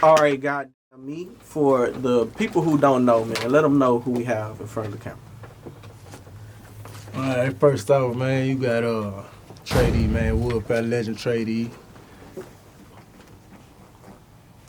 All right, God, me for the people who don't know, man. Let them know who we have in front of the camera. All right, first off, man, you got TREY, man, Warfare Legend TREY.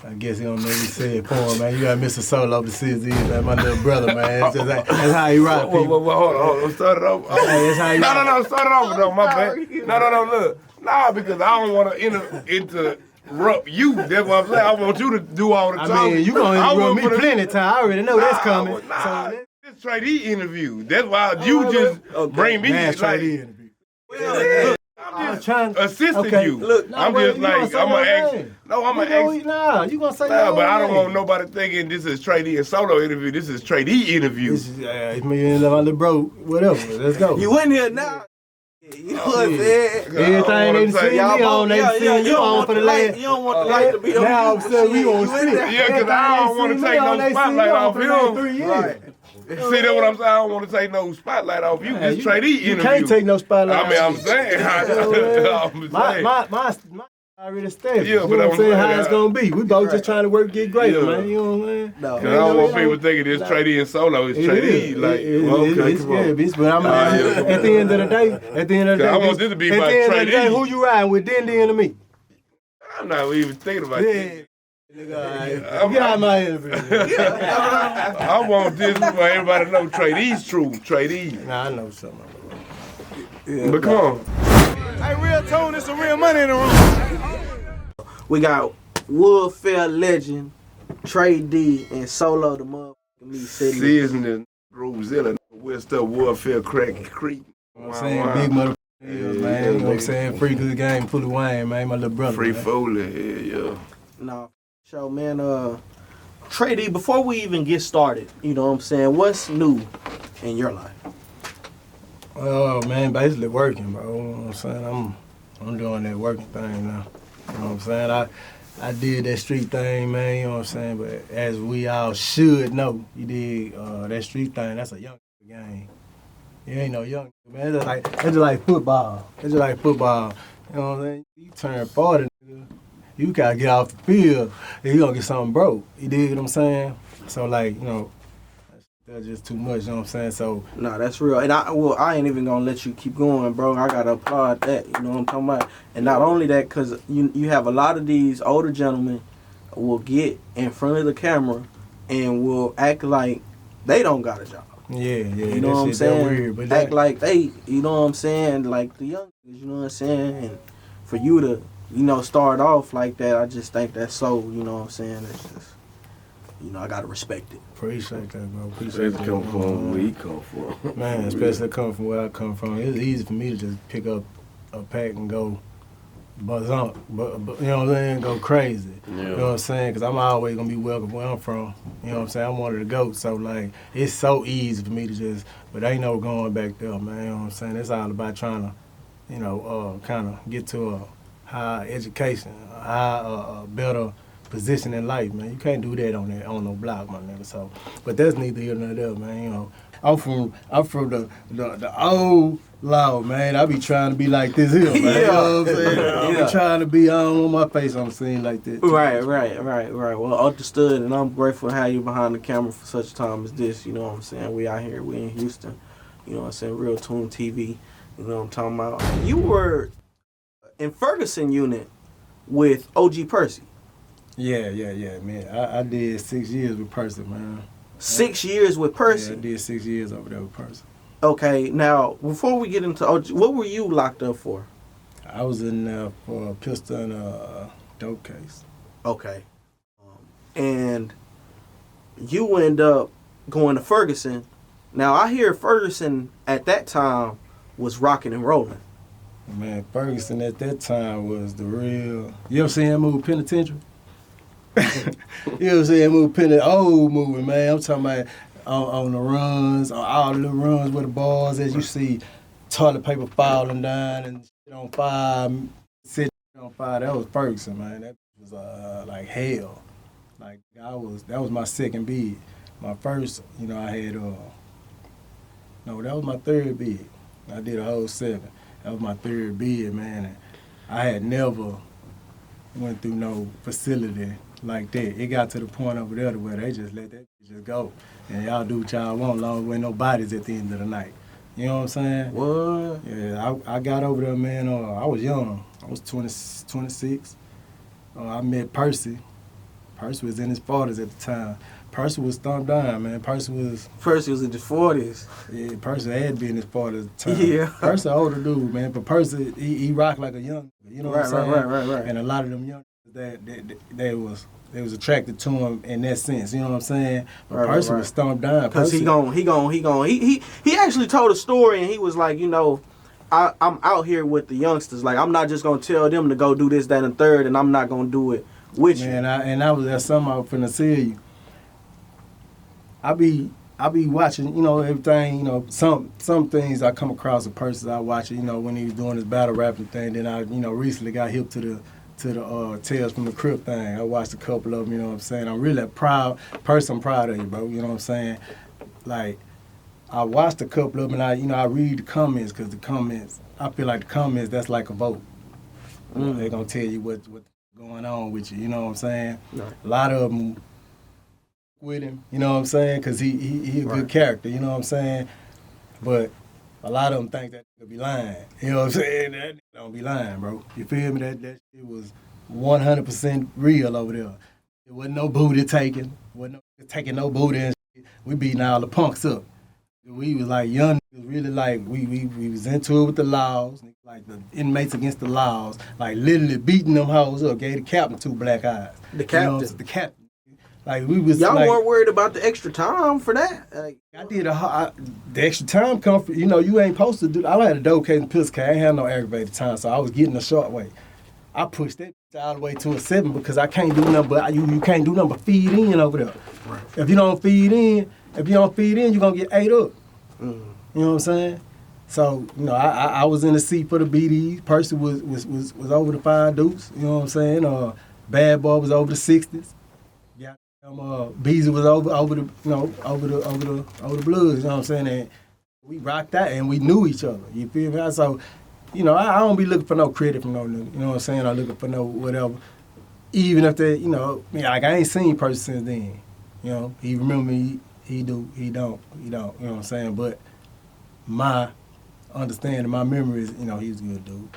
I guess he don't know what he said for him, man. You got Mr. Solo the CZ, man, my little brother, man. That's how he rock people. Hold on, start it over. That's how he rock. No, start it over though, my bad. No, look. Nah, because I don't want to interrupt you. That's what I'm saying. I want you to do all the talking. I mean, you gonna interrupt me plenty of time. I already know that's coming. Nah, this TREY interview. That's why you just bring me. Man, like, TREY interview. Look, I'm just assisting you. Look, I'm just like, I'm going to ask. No, I'm going to ask. Nah, you going to say Nah, but I don't want nobody thinking this is TREY and Solo interview. This is TREY interview. This is me and my little bro, whatever. Let's go. You in here now. You know what I'm saying? Everything they see me on, they see you on for the last. You don't want the light to be on. Now I'm saying we gonna split. Yeah, because I don't want to take no spotlight off him. Right. See, that's what I'm saying. I don't want to take no spotlight off you. This TREY interview. You can't take no spotlight. I mean, I'm saying. My already established. Yeah, but I'm saying how it's gonna be. We both just trying to work, get great, man. You know what I'm saying? No, I don't want people thinking it's TREY and Solo. It's TREY. Like, okay, come on. Bitch, but I'm at the end of the day, I want this to be about TREY. Who you riding with, then to me? I'm not even thinking about that. Get out of my interview. I want this for everybody to know TREY's true. TREY. Nah, I know something. But come on. Hey, real tone, there's some real money in the room. We got Warfare Legend, TREY and Solo the motherfucking me sitting. Seasoning, Rosella, West up Warfare, Crack Creek. I'm saying big motherfucker. Man, you know what I'm saying? Free good game, fully wine, man. My little brother. Free man. Foley, yeah. No, so man, TREY, before we even get started, you know what I'm saying? What's new in your life? Oh man, basically working, bro. You know what I'm saying? I'm doing that working thing now. You know what I'm saying? I did that street thing, man, you know what I'm saying? But as we all should know, you did that street thing, that's a young game. You ain't no young man. It's just like football. It's just like football. You know what I'm saying? You turn 40, nigga, you gotta get off the field and you gonna get something broke. You dig what I'm saying? So like, you know, that's just too much, you know what I'm saying? So No, that's real. And I ain't even gonna let you keep going, bro. I gotta applaud that. You know what I'm talking about? And not only that, cause you have a lot of these older gentlemen will get in front of the camera and will act like they don't got a job. yeah, You know what I'm saying? Weird, but act like they, you know what I'm saying? Like the young, you know what I'm saying? And for you to, you know, start off like that, I just think that's so, you know what I'm saying? It's just, you know, I gotta respect it. Appreciate that, bro. Appreciate Appreciate come that. from where he come from. Man, especially coming from where I come from, it's easy for me to just pick up a pack and go bazonk, but you know what I'm saying, go crazy. Yeah. You know what I'm saying? Because I'm always going to be welcome where I'm from. You know what I'm saying? I'm one of the goats, so like, it's so easy for me to just, but ain't no going back there, man. You know what I'm saying? It's all about trying to, you know, kind of get to a high education, a high, better position in life, man. You can't do that on no block, my nigga. So, but that's neither here nor there, man. You know, I'm from the old law, man. I be trying to be like this here, man. You know what I'm saying? I be trying to be on my face on the scene like this. Right. Well, understood, and I'm grateful to have you behind the camera for such a time as this. You know what I'm saying? We out here, we in Houston. You know what I'm saying? Real Tune TV. You know what I'm talking about? You were in Ferguson unit with OG Percy. Yeah, man. I did 6 years with Percy, man. 6 years with Percy? Yeah, I did 6 years over there with Percy. Okay, now, before we get into OG, what were you locked up for? I was in there for a pistol and a dope case. Okay. And you end up going to Ferguson. Now, I hear Ferguson at that time was rocking and rolling. Man, Ferguson at that time was the real... You ever seen that movie Penitentiary? You ever seen that movie Penitentiary? Old movie, man. I'm talking about on the runs, on all the little runs with the bars, as you see toilet paper falling down and shit on fire, sitting on fire. That was Ferguson, man. That was like hell. Like that was my second bid. My first, you know, I had no, that was my third bid. I did a whole 7. That was my third bid, man. And I had never went through no facility like that. It got to the point over there where they just let that just go. And y'all do what y'all want, long as ain't no bodies at the end of the night. You know what I'm saying? What? Yeah, I got over there, man. I was young. I was 26. I met Percy. Percy was in his 40s at the time. Percy was thumbed down, man. Percy was in his 40s. Yeah, Percy had been in his 40s at the time. Yeah. Percy an older dude, man. But Percy, he rocked like a young, you know what I'm saying? Right. And a lot of them young they was attracted to him in that sense, you know what I'm saying? But Percy was thumbed down. Because he actually told a story and he was like, you know, I'm out here with the youngsters. Like, I'm not just going to tell them to go do this, that, and third, and I'm not going to do it with you. And that's something I was finna tell you. I be watching, you know, everything, you know, some things I come across a person I watch it, you know, when he was doing his battle rapping thing. Then I, you know, recently got hip to the Tales from the Crypt thing. I watched a couple of them, you know what I'm saying? I'm really proud of you, bro, you know what I'm saying? Like, I watched a couple of them and I read the comments, because the comments, I feel like the comments, that's like a vote. They're going to tell you what's going on with you, you know what I'm saying? Right. A lot of them with him, you know what I'm saying? Because he a good character, you know what I'm saying? But a lot of them think that he'll be lying, you know what I'm saying? That don't be lying, bro. You feel me? That shit was 100% real over there. There wasn't no booty taking, wasn't no taking no booty and shit. We beating all the punks up. We was like young, really like, we was into it with the laws, like the inmates against the laws, like literally beating them hoes up, gave the captain 2 black eyes. The captain? You know, the captain. Like, we was Y'all like, weren't worried about the extra time for that? Like, I did the extra time come from, you know, you ain't supposed to do, I had a dope case and pistol case, I ain't had no aggravated time, so I was getting the short way. I pushed that all the way to a 7 because I can't do nothing but, you can't do nothing but feed in over there. Right. If you don't feed in, you're going to get ate up. You know what I'm saying? So, you know, I was in the seat for the BDs. Percy was over the 5 dukes, you know what I'm saying? Bad Boy was over the 60s. Beezy was over the, you know, over the Blues, you know what I'm saying? And we rocked out and we knew each other. You feel me? So, you know, I don't be looking for no credit from no nigga, you know what I'm saying? I'm looking for no whatever. Even if they, you know, like I ain't seen Percy since then. You know, he remember me, he do, he don't, you know what I'm saying? But my understanding, my memory is, you know, he was a good dude.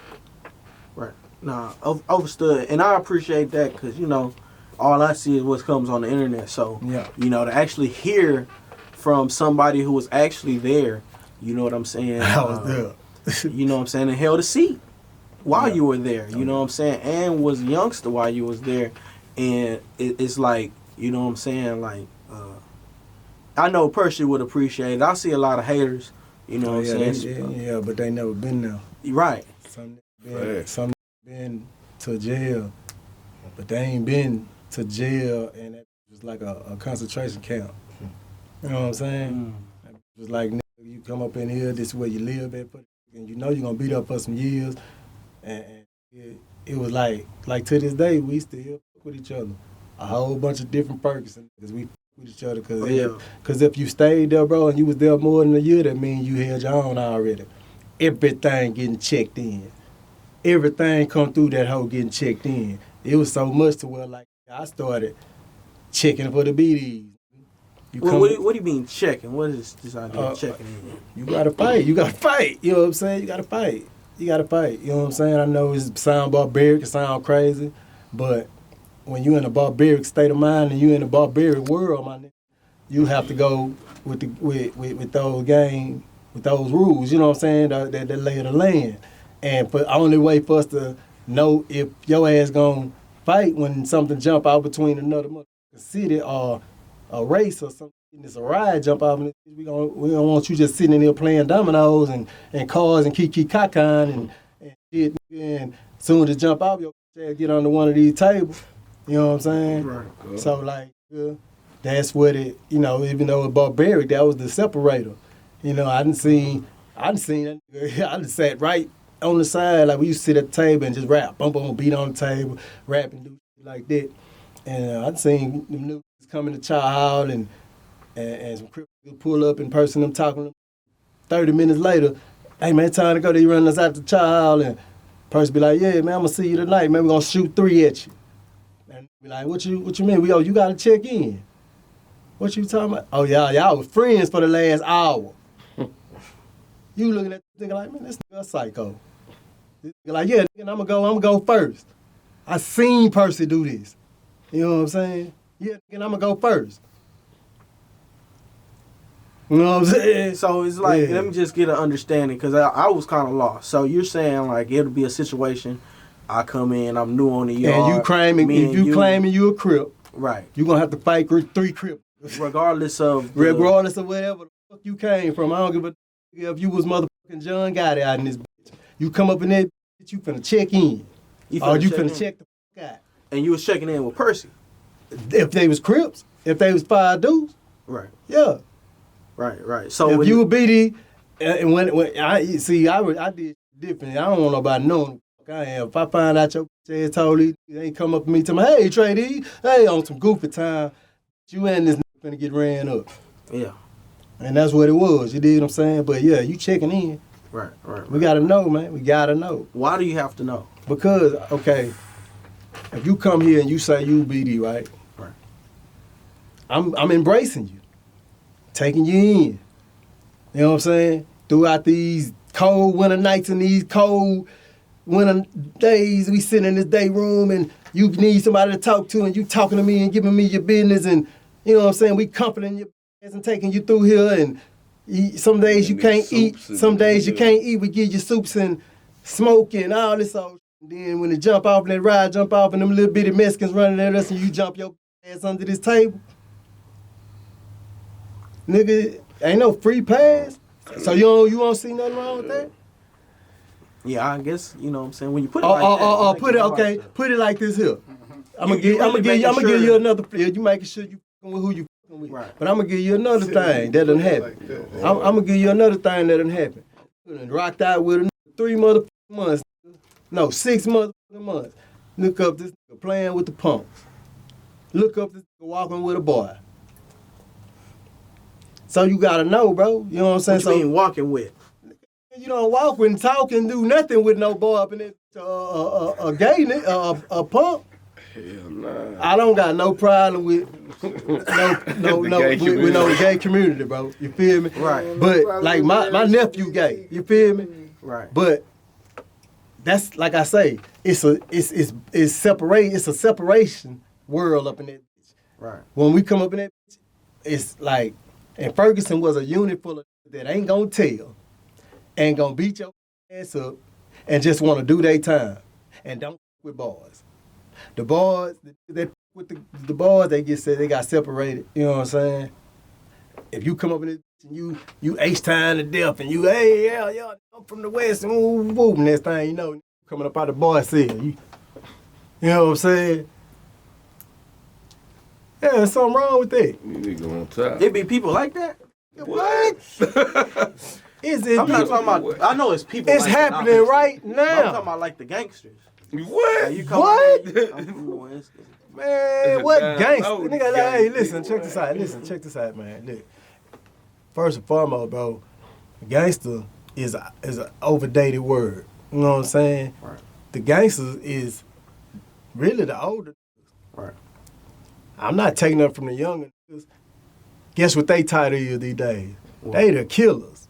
Right. Nah, overstood. And I appreciate that because, you know, all I see is what comes on the internet. So, yeah. You know, to actually hear from somebody who was actually there, you know what I'm saying? I was there. You know what I'm saying? And held a seat while you were there. You know what I'm saying? And was a youngster while you was there. And it's like, you know what I'm saying? Like, I know Percy would appreciate it. I see a lot of haters, you know what I'm saying? Yeah, but they never been there. Right. Some been to jail, but they ain't been to jail, and it was like a concentration camp. You know what I'm saying? It was like, you come up in here, this is where you live at, and you know you're going to be there for some years. And it was like to this day, we still fuck with each other. A whole bunch of different Ferguson, because we fuck with each other. Because if you stayed there, bro, and you was there more than a year, that means you held your own already. Everything getting checked in. Everything come through that hole getting checked in. It was so much to where, like, I started checking for the BDs. What do you mean checking? What is this idea of checking in? You gotta fight. You gotta fight. You know what I'm saying? You gotta fight. You gotta fight. You know what I'm saying? I know it sound barbaric, it sound crazy, but when you in a barbaric state of mind and you in a barbaric world, my nigga, you have to go with those game, with those rules. You know what I'm saying? That lay of the land. And for only way for us to know if your ass gonna fight when something jump out between another city or a race or something, it's a ride jump out, we don't want you just sitting in there playing dominoes and cars and kiki kakan and shit. And soon to jump out, your ass get onto one of these tables. You know what I'm saying? Right. So like, that's what it. You know, even though it's barbaric, that was the separator. You know, I done seen I done sat right on the side, like we used to sit at the table and just rap, bump on, beat on the table, rap and do shit like that. And I'd seen them niggas come in the chow hall and some cripples pull up in person, them talking to them. 30 minutes later, hey man, time to go. They running us out the chow hall and person be like, yeah man, I'm gonna see you tonight, man, we're gonna shoot 3 at you. And Be like, what you mean? You gotta check in. What you talking about? Oh, y'all was friends for the last hour. You looking at this nigga like, man, this nigga a psycho. This nigga like, yeah, nigga, I'm gonna go first. I seen Percy do this. You know what I'm saying? Yeah, nigga, I'm gonna go first. You know what I'm saying? So it's like, let me just get an understanding, because I was kind of lost. So you're saying, like, it'll be a situation, I come in, I'm new on the yard. And you claiming, if you claiming you a Crip, right, you gonna have to fight 3 Crips. Regardless of whatever the fuck you came from. I don't give a if you was motherfucking John Gotti out in this bitch. You come up in that bitch, you finna check in. You finna check the fuck out. And you was checking in with Percy. If they was Crips, if they was 5 dudes. Right. Yeah. Right. So if you were BD, and when I did different. I don't want nobody knowing who I am. If I find out your ass totally, they ain't come up to me tell me, hey, TREY, hey, on some goofy time, you and this nigga finna get ran up. Yeah. And that's what it was. You dig what I'm saying? But yeah, you checking in. Right. We gotta know, man. We gotta know. Why do you have to know? Because, okay, if you come here and you say you BD, right? Right. I'm embracing you. Taking you in. You know what I'm saying? Throughout these cold winter nights and these cold winter days, we sit in this day room and you need somebody to talk to and you talking to me and giving me your business and, you know what I'm saying, we comforting your ass and taking you through here and some days you can't eat, some days you can't eat, we give you soups and smoke and all this old shit. Then when it jump off and that ride jump off and them little bitty Mexicans running at us and you jump your ass under this table. Nigga, ain't no free pass. So you don't see nothing wrong with that? Yeah, I guess, you know what I'm saying, when you put it like that. Put it like this here. I'm gonna give you another, you making sure you with who you with. Right. But I'm gonna give you another thing that done happen. I'm gonna give you another thing that done happen. Rocked out with 3 motherfucking months. No, 6 motherfucking months. Look up this nigga playing with the punks. Look up this nigga walking with a boy. So you gotta know, bro. You know what I'm saying? What you mean walking with? You don't walk with and talk and do nothing with no boy up in it. A gay nigga, a punk. Hell nah. I don't got no problem with no gay community, bro. You feel me? Right. But like my nephew gay. You feel me? Right. But that's like I say, it's a separation world up in that bitch. Right. When we come up in that bitch, it's like. And Ferguson was a unit full of that ain't gonna tell, ain't gonna beat your ass up, and just want to do their time, and don't with boys. The boys, with the boys, they got separated. You know what I'm saying? If you come up in this and you H-time to death, and you yeah, I'm from the West, and woo, next thing you know, coming up out the boy cell. You know what I'm saying? Yeah, there's something wrong with that. You nigga on top. It be people like that? What? Is it? I'm not talking about, I know it's people it's like happening that, right I'm now. talking about like the gangsters. What? Like you come What? I'm from the West. Man, what down gangster? low, Nigga, gang. hey, listen, check this out. Listen, check this out, man. Look, first and foremost, bro, gangster is an overdated word. You know what I'm saying? Right. The gangsters is really the older. Right. I'm not taking up from the younger niggas. Guess what they title is these days? What? They the killers.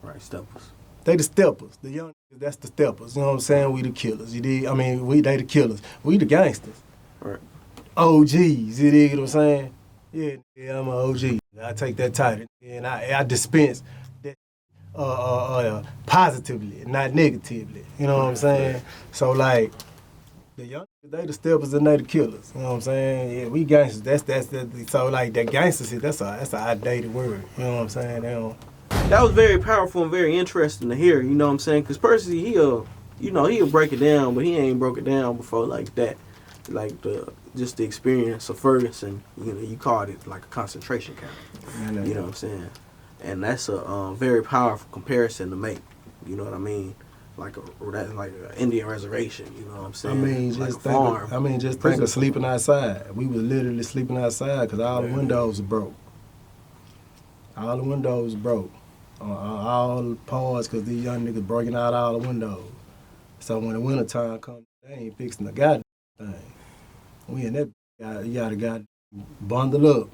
Right, steppers. They the steppers. The young niggas, that's the steppers. You know what I'm saying? We the killers. You dig? I mean, they the killers. We the gangsters. Right. OGs. You dig what I'm saying? Yeah, I'm an OG. I take that title and I dispense that positively, not negatively. You know what I'm saying? So like, the young they the steppers and they the killers. You know what I'm saying? Yeah, we gangsters. That's so like that gangster shit. That's an outdated word. You know what I'm saying? They don't. That was very powerful and very interesting to hear. You know what I'm saying? Because Percy, he'll break it down, but he ain't broke it down before like that. Like just the experience of Ferguson. You know, you called it like a concentration camp. You know what I'm saying? And that's a very powerful comparison to make. You know what I mean? Like an Indian reservation, you know what I'm saying? I mean, like just a farm. think of sleeping outside. We was literally sleeping outside because all the windows were broke. All the windows broke. All the parts because these young niggas breaking out all the windows. So when the winter time comes, they ain't fixing the goddamn thing. We in that, you gotta got bundle up,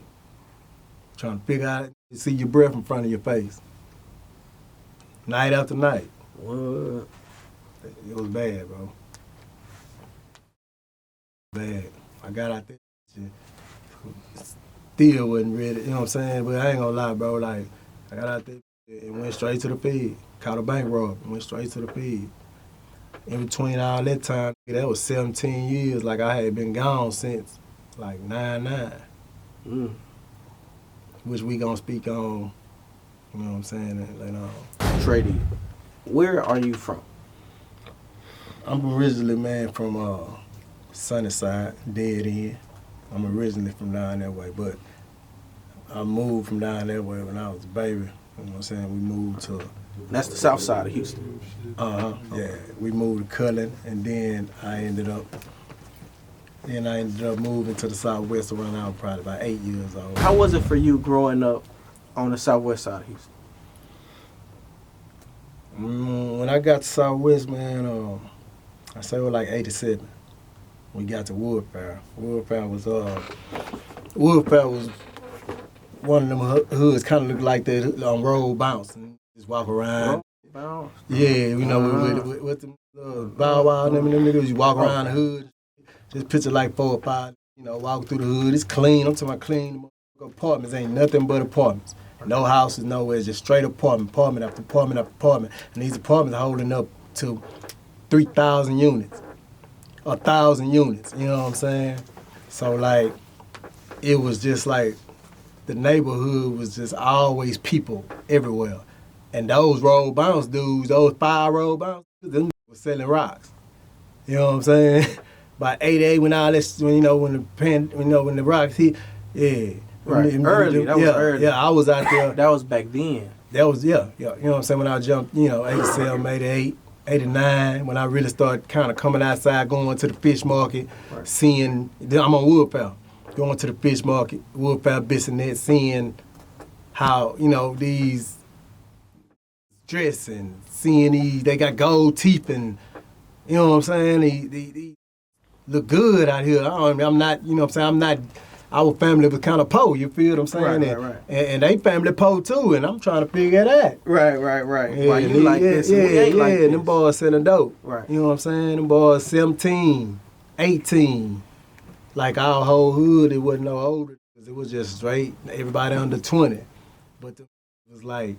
trying to figure out, see your breath in front of your face, night after night. What? It was bad, bro. Bad. I got out there, still wasn't ready, you know what I'm saying? But I ain't gonna lie, bro. Like, I got out there and went straight to the Fed. Caught a bank robber and went straight to the Fed. In between all that time, that was 17 years. Like, I had been gone since, like, 9-9. Which we gonna speak on, you know what I'm saying, later on. TREY, where are you from? I'm originally, man, from Sunnyside, Dead End. I'm originally from down that way, but I moved from down that way when I was a baby. You know what I'm saying? We moved to... That's the south side of Houston. Yeah. We moved to Cullen, and then I ended up moving to the southwest around I was probably about 8 years old. How was it for you growing up on the southwest side of Houston? When I got to southwest, man, I say it was like 87. We got to Woodfair. Woodfair was one of them hoods, kind of looked like that on road bouncing. Just walk around. Bounce. Yeah, you know, with the Bow Wow and them niggas, you walk around the hood. Just picture like 4 or 5, you know, walk through the hood. It's clean. I'm talking about clean apartments. Ain't nothing but apartments. No houses, nowhere. Just straight apartment after apartment after apartment. And these apartments are holding up to 3,000 units. 1,000 units, you know what I'm saying? So, like, it was just like the neighborhood was just always people everywhere. And those road bounce dudes, those 5 road bounce dudes, them was selling rocks. You know what I'm saying? By 88, when all this, when the rocks hit, yeah. Right, early, that was early. Yeah, I was out there. That was back then. That was, yeah. You know what I'm saying? When I jumped, 87, 88, 89, when I really started kind of coming outside, going to the fish market, right. Seeing, I'm on Woodfowl, going to the fish market, Woodfowl, Bissonnet, seeing how, these dressing, seeing these, they got gold teeth and, you know what I'm saying? They look good out here. I'm not, our family was kind of poor, you feel what I'm saying? Right. And they family poor too, and I'm trying to figure that. Right. Yeah, Why you like this? Yeah, we ain't like this. them boys selling dope. Right. You know what I'm saying? Them boys 17, 18. Like our whole hood, it wasn't no older. It was just straight, everybody under 20. But it was like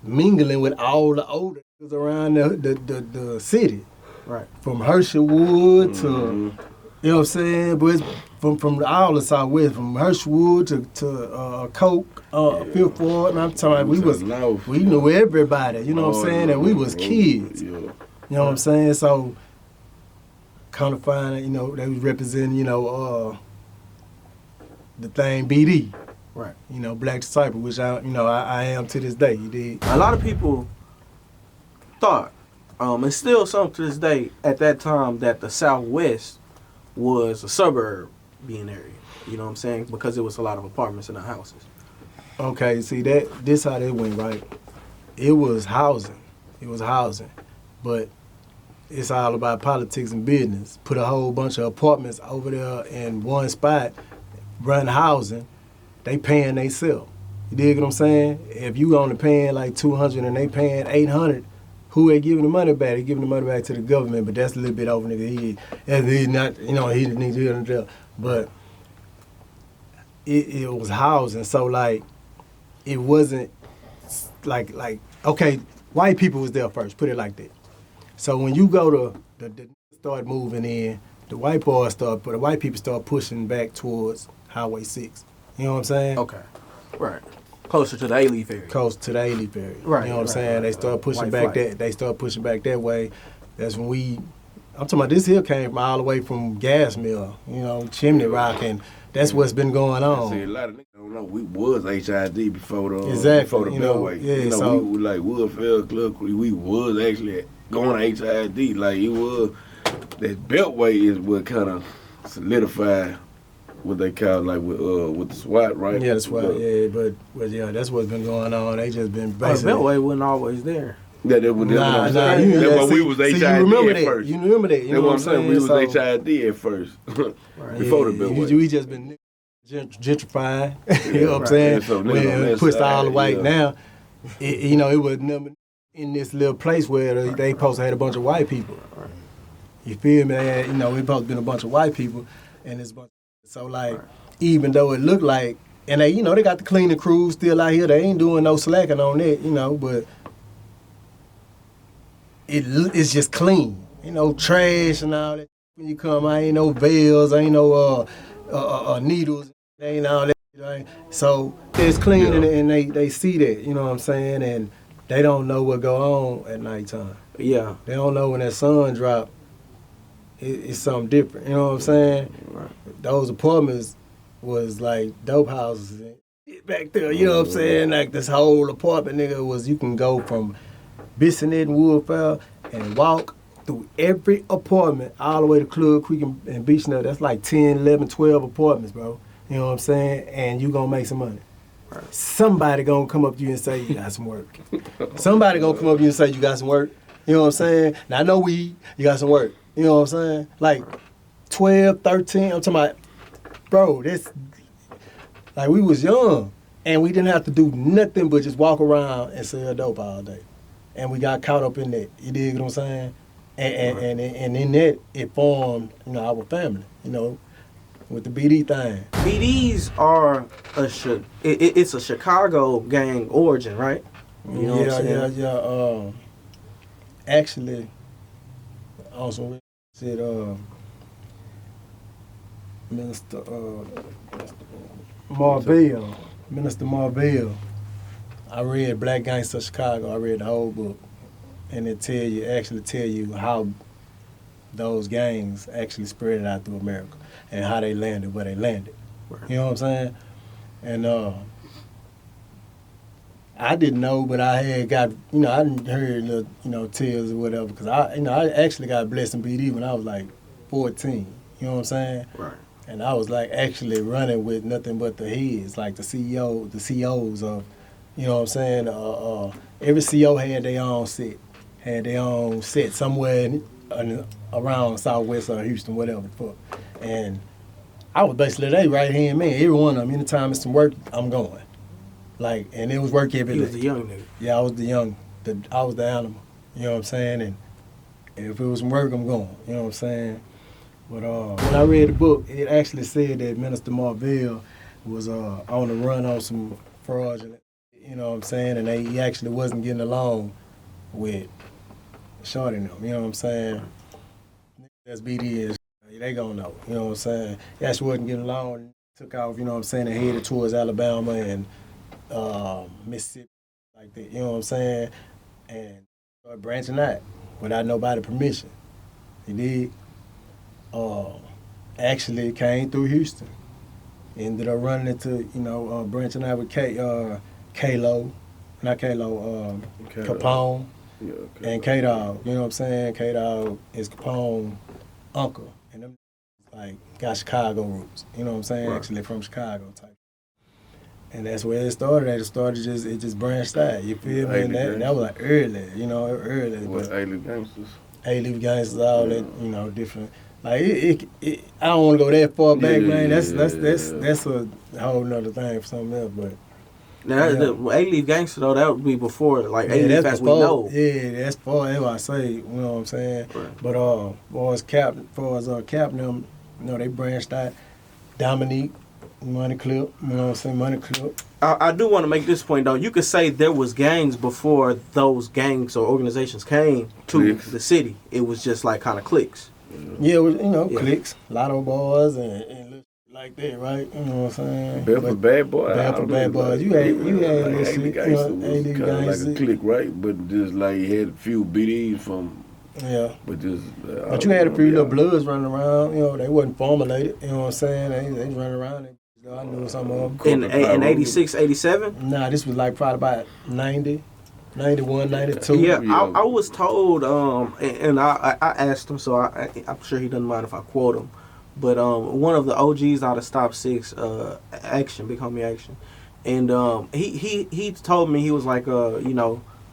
mingling with all the older kids around the city. Right. From Hersheywood to, you know what I'm saying? But it's from all the Southwest, from Hersheywood to Coke, Fifth Ward. And I'm talking about we knew everybody, you know what I'm saying? And we was kids. You know what I'm saying? So kind of find, they was representing, the thing BD. Right. Black Disciple, which I am to this day. You dig? A lot of people thought, and still some to this day, at that time, that the Southwest was a suburb being area. You know what I'm saying? Because it was a lot of apartments and the houses. Okay, see this how they went, right? It was housing. But it's all about politics and business. Put a whole bunch of apartments over there in one spot, run housing, they paying themselves. You dig what I'm saying? If you only paying like $200 and they paying $800, who they giving the money back? They giving the money back to the government, but that's a little bit over nigga. He's not, he needs to go to jail. But it was housing, so like it wasn't like okay, white people was there first, put it like that. So when you go to the start moving in, the white people start pushing back towards Highway 6. You know what I'm saying? Okay. Right. Closer to the A-Leaf area. Close to the A-Leaf area. Right. You know what I'm saying? They start pushing back that. They start pushing back that way. That's when I'm talking about this hill came from all the way from Gas Mill, Chimney Rock, and that's what's been going on. See, a lot of niggas don't know we was HID before the Beltway. Yeah, so we were like Woodfield Club. We was actually going to HID. Like it was that Beltway is what kind of solidified what they call like with the SWAT, right? Yeah, the SWAT. But yeah, that's what's been going on. They just been The basically. Beltway wasn't always there. That's what Nah, I'm nah, saying. you, That's why see, we was see, HID you remember at that. first. You remember that. You That's know what I'm saying. We was So, HID at first. Before the Beltway. We just been gentrifying. You know what I'm Right. saying? Yeah, so niggas on When that pushed all the side, white yeah. now, it was never in this little place where they supposed to had a bunch of white people. You feel me? And, we supposed to been a bunch of white people, and it's so like even though it looked like, and they they got the cleaning crews still out here. They ain't doing no slacking on that, but it's just clean. Trash and all that. When you come, I ain't no veils, ain't no needles, ain't all that. So it's clean, and they see that. You know what I'm saying? And they don't know what go on at nighttime. Yeah. They don't know when that sun drop. It's something different. You know what I'm saying? Right. Those apartments was like dope houses back there. You know what I'm saying? Like this whole apartment, nigga, was you can go from Bissonnette and Woodfell and walk through every apartment all the way to Club Creek and Beach Nut. That's like 10, 11, 12 apartments, bro. You know what I'm saying? And you gonna make some money. Right. Somebody gonna come up to you and say you got some work. Somebody gonna come up to you and say you got some work. You know what I'm saying? Now I know you got some work. You know what I'm saying? Like 12, 13, I'm talking about, bro, this, like we was young and we didn't have to do nothing but just walk around and sell dope all day. And we got caught up in that. You dig what I'm saying? And in that, it formed, our family, with the BD thing. BDs are it's a Chicago gang origin, right? You know what I'm saying? Yeah. Actually, on some shit, Minister Marvell. I read Black Gangsta Chicago. I read the whole book, and it actually tell you how those gangs actually spread it out through America and how they landed where they landed. Right. You know what I'm saying? And I didn't know, but I had got, I didn't heard little, tales or whatever, because I actually got blessed in BD when I was like 14. You know what I'm saying? Right. And I was like actually running with nothing but the heads, like the CEOs of, you know what I'm saying? Every CEO had their own set, somewhere around Southwest or Houston, whatever the fuck. And I was basically their right hand man. Every one of them, anytime it's some work, I'm going. Like, and it was work every day. You was the young nigga. Yeah, I was I was the animal. You know what I'm saying? And if it was some work, I'm going. You know what I'm saying? But when I read the book, it actually said that Minister Marvell was on the run on some fraudulent, you know what I'm saying? And he actually wasn't getting along with Shorty and them, you know what I'm saying? That's BD, they gonna know, you know what I'm saying? He actually wasn't getting along, took off, you know what I'm saying, and headed towards Alabama and Mississippi, like that, you know what I'm saying? And started branching out without nobody's permission. He did. Actually came through Houston. Ended up running into, branching out with K-Lo, not K-Lo, Capone, and K-Dog. You know what I'm saying? K-Dog is Capone uncle. And them like got Chicago roots. You know what I'm saying? Right. Actually from Chicago type. And that's where it started. It just branched out. You feel me? And that was like early. What, A-Leaf Gangsters? A-Leaf Gangsters, all that, different. Like I don't want to go that far back, man. That's a whole nother thing for something else. But now the A-Leaf Gangster though, that would be before like A-Leaf as we know. Yeah, that's far. That's what I say. You know what I'm saying? Right. But as Cap, them, they branched out. Dominique, Money Clip. You know what I'm saying? Money Clip. I do want to make this point though. You could say there was gangs before those gangs or organizations came to the city. It was just like kind of cliques. Yeah, it was, cliques, Lotto Boys, and like that, right? You know what I'm saying? Bedford Bad Boy. Bedford Bad Boys. You had like this shit. Gangster was kind of like a clique, right? But just like you had a few BDs from. Yeah. But just. But you had a few little bloods running around. They wasn't formulated. You know what I'm saying? They running around. I knew some of them. In 86, 87? Nah, this was like probably about 90. 91, 92. Yeah, I was told, and I asked him, so I'm sure he doesn't mind if I quote him, but one of the OGs out of Stop 6, Action, Big Homie Action, and he told me, he was like,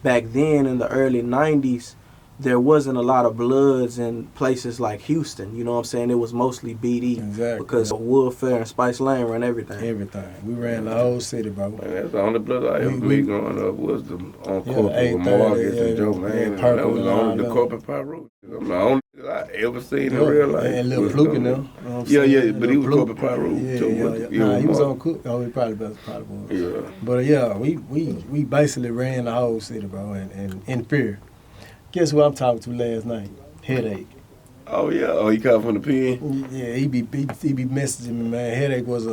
back then in the early 90s, there wasn't a lot of Bloods in places like Houston. You know what I'm saying? It was mostly BD. Exactly. Because Woodfair and Spice Lane run everything. Everything. We ran the whole city, bro. Man, that's the only blood I ever believed growing up was the on Yeah, corporate with 830, Marcus and yeah, Joe yeah, Lane. And Purple that was and only all the them. corporate pyro. I'm the only I ever seen in Yeah, real life. and Lil was Fluke them. in them. You know what I'm Yeah, saying? yeah, but he was Lil corporate pyro Yeah, too. yeah. Nah, with he was Mark. on Cook. Oh, he probably was. Yeah. But yeah, we basically ran the whole city, bro, and in fear. Guess who I'm talking to last night? Headache. Oh yeah. Oh, he come from the pen. Yeah, he be messaging me, man. Headache was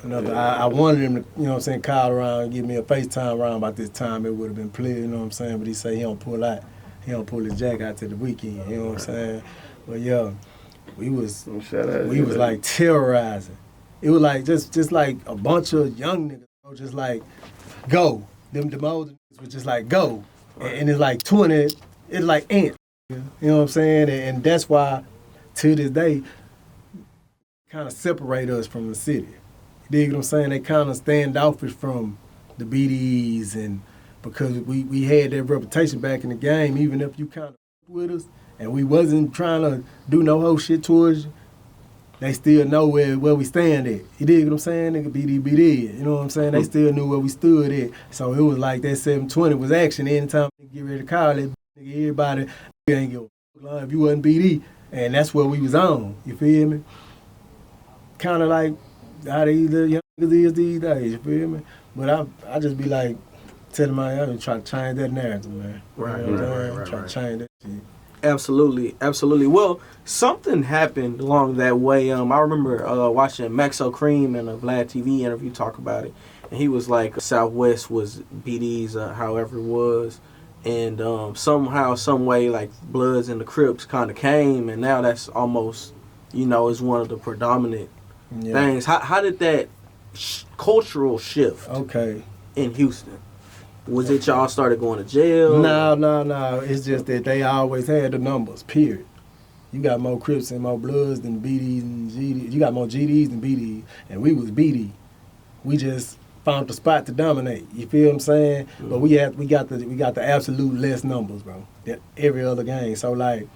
another. I wanted him to, you know what I'm saying, call around and give me a FaceTime around about this time. It would have been clear, you know what I'm saying. But he say he don't pull out. He don't pull his jack out to the weekend. You know what I'm saying. But yeah, we was like terrorizing. It was like just like a bunch of young niggas, bro, just like go. Them older niggas was just like go, and it's like 20. It's like ants. You know what I'm saying? And that's why, to this day, kind of separate us from the city. You dig what I'm saying? They kind of standoffish from the BDs, and because we had that reputation back in the game, even if you kind of with us, and we wasn't trying to do no whole shit towards you, they still know where we stand at. You dig what I'm saying? Nigga, BD. You know what I'm saying? They still knew where we stood at. So it was like that 720 was action. Anytime they get ready to call it, nigga, everybody ain't give a fuck if you wasn't BD. And that's what we was on. You feel me? Kind of like how these little young niggas is these days. You feel me? But I just be like, telling my young try to change that narrative, man. Right, you know what I'm saying? right. Try to change that shit. Absolutely. Well, something happened along that way. I remember watching Maxo Cream in a Vlad TV interview talk about it, and he was like, Southwest was BD's, however it was, and somehow, some way, like Bloods and the Crips kind of came, and now that's almost, is one of the predominant things. How did that cultural shift? Okay. In Houston? Was it y'all started going to jail? No. It's just that they always had the numbers, period. You got more Crips and more Bloods than BDs and GDs. You got more GDs than BDs, and we was BD. We just found the spot to dominate. You feel what I'm saying? Mm-hmm. But we got the absolute less numbers, bro, than every other gang. So like,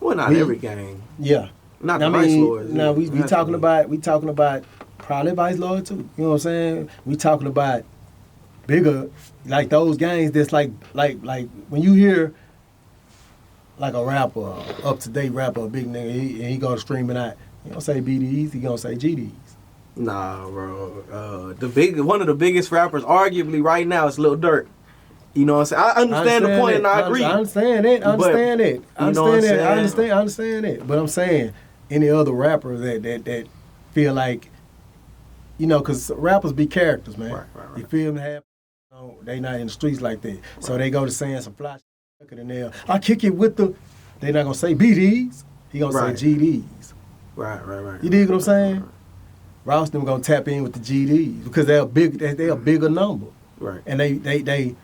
well, not every gang. Yeah. Not the Vice Lords. No, we talking about probably Vice Lord too. You know what I'm saying? We talking about bigger, like those gangs that's like when you hear like a rapper, up to date rapper, a big nigga, he go streaming out. He don't say BDs, he gonna say GDs. Nah, bro. One of the biggest rappers, arguably right now, is Lil Durk. You know what I'm saying? I understand the point, and I agree. I understand it. I understand it. But I'm saying any other rapper that feel like, because rappers be characters, man. Right. You feel me? They not in the streets like that. Right. So they go to saying some fly shit in there. I kick it with the. They not gonna say BDs. He gonna say GDs. Right. You dig what I'm saying? Right. Ross them gonna tap in with the GDs because they're big. They're a bigger number. Right. And they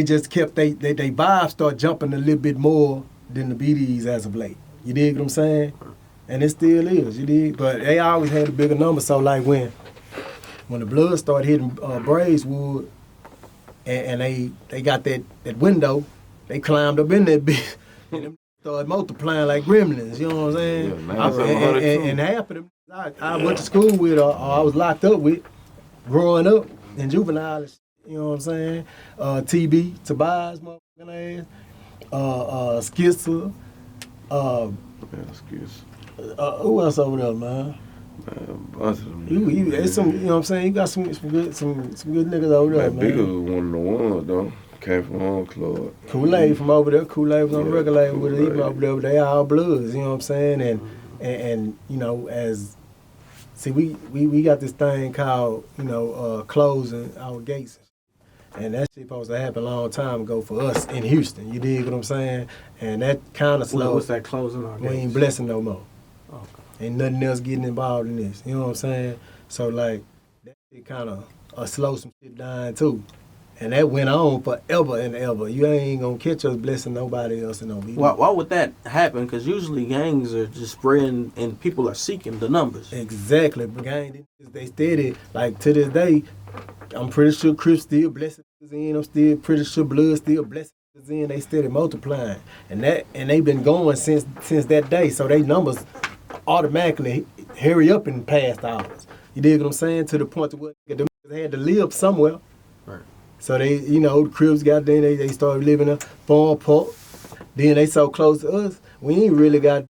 just kept they vibes start jumping a little bit more than the BDs as of late. You dig what I'm saying? Right. And it still is. You dig? But they always had a bigger number. So like when the Bloods started hitting Braeswood and they got that window, they climbed up in that bitch and them started multiplying like gremlins. You know what I'm saying? Yeah, and half of them I went to school with or I was locked up with growing up in juvenile. You know what I'm saying? TB, Tobias, motherfucking ass, Skissa. Who else over there, man? Bunch of them. It's some, you know what I'm saying? You got some good niggas over there, man. Bigger was one of the ones though. Came from Home Club. Kool-Aid from over there. Kool-Aid was on the record label with it. He over there, but they all Bloods. You know what I'm saying? And as see, we got this thing called closing our gates. And that shit supposed to happen a long time ago for us in Houston. You dig what I'm saying? And that kind of slow. What's that closing our gates? We ain't blessing no more. Okay. Ain't nothing else getting involved in this. You know what I'm saying? So like that shit kind of slow some shit down too. And that went on forever and ever. You ain't gonna catch us blessing nobody else in no video. Why would that happen? Because usually gangs are just spreading and people are seeking the numbers. Exactly. But gang, they steady. Like to this day, I'm pretty sure Crips still blessing us in. I'm still pretty sure Blood still blessing us in. They steady multiplying, and they been going since that day. So they numbers automatically hurry up and past ours. You dig what I'm saying? To the point to where they had to live somewhere. Right. So they, the Crips got there. They started living in Farm Park. Then they so close to us, we ain't really got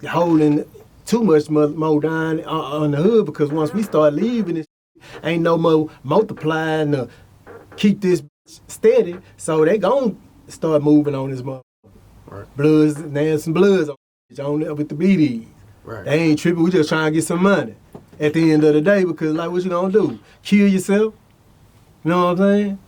holding too much more down on the hood, because once we start leaving, it ain't no more multiplying to keep this steady. So they gon' start moving on this motherfucker. Right. Bloods, now some Bloods on it with the BDs. Right. They ain't tripping. We just trying to get some money at the end of the day, because like, what you gonna do? Kill yourself? You know what I'm saying?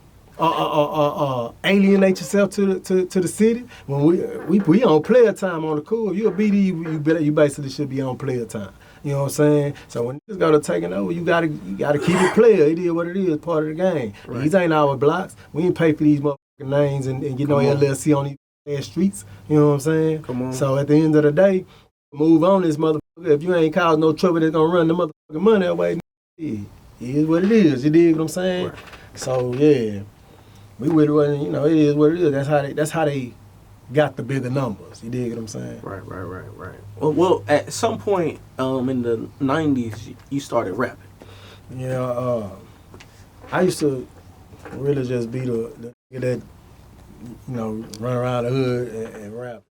Alienate yourself to the city. When we on player time on the cool. If you a BD, you basically should be on player time. You know what I'm saying? So when niggas gotta take it over, you gotta keep it player. It is what it is, part of the game. Right. These ain't our blocks. We ain't pay for these motherfucking names and get no LLC on these streets. You know what I'm saying? Come on. So at the end of the day, move on this motherfucker. If you ain't caused no trouble that's gonna run the motherfucking money away, it is what it is. You dig what I'm saying? Right. So yeah. We would, it is what it is. That's how they got the bigger numbers. You dig what I'm saying? Right. Well, at some point in the 90s, you started rapping. Yeah, I used to really just be the nigga that, run around the hood and rap.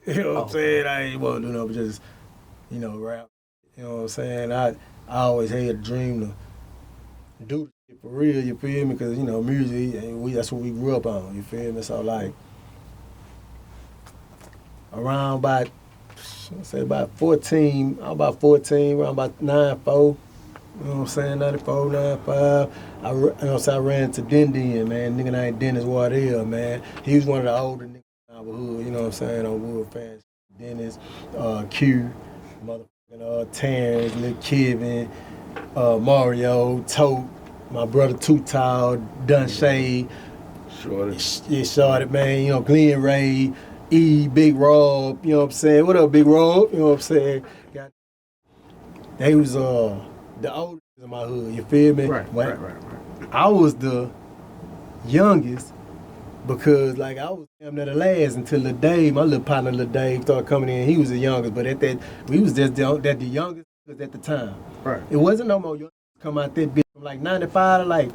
You know what I'm saying? I ain't want to do no, but just, rap. You know what I'm saying? I always had a dream to do for real, you feel me? Because, music, that's what we grew up on, you feel me? So, like, around about 14, around about 9'4", you know what I'm saying, 94, 95, I ran into Den, man, nigga named Dennis Wardell, man. He was one of the older niggas in our hood, you know what I'm saying, on Wood Fans. Dennis, Q, motherfucking Terrence, Lil Kevin, Mario, Tote, my brother Too Tall, Dun Shade, Shorty, man, Glenn Ray, E, Big Rob, you know what I'm saying? What up, Big Rob? You know what I'm saying? They was the oldest in my hood, you feel me? Right. I was the youngest because, like, I was damn near the last until the day my little partner, Lil Dave, started coming in. He was the youngest, but we was just the youngest at the time. Right. It wasn't no more young come out that bitch from like 95 to like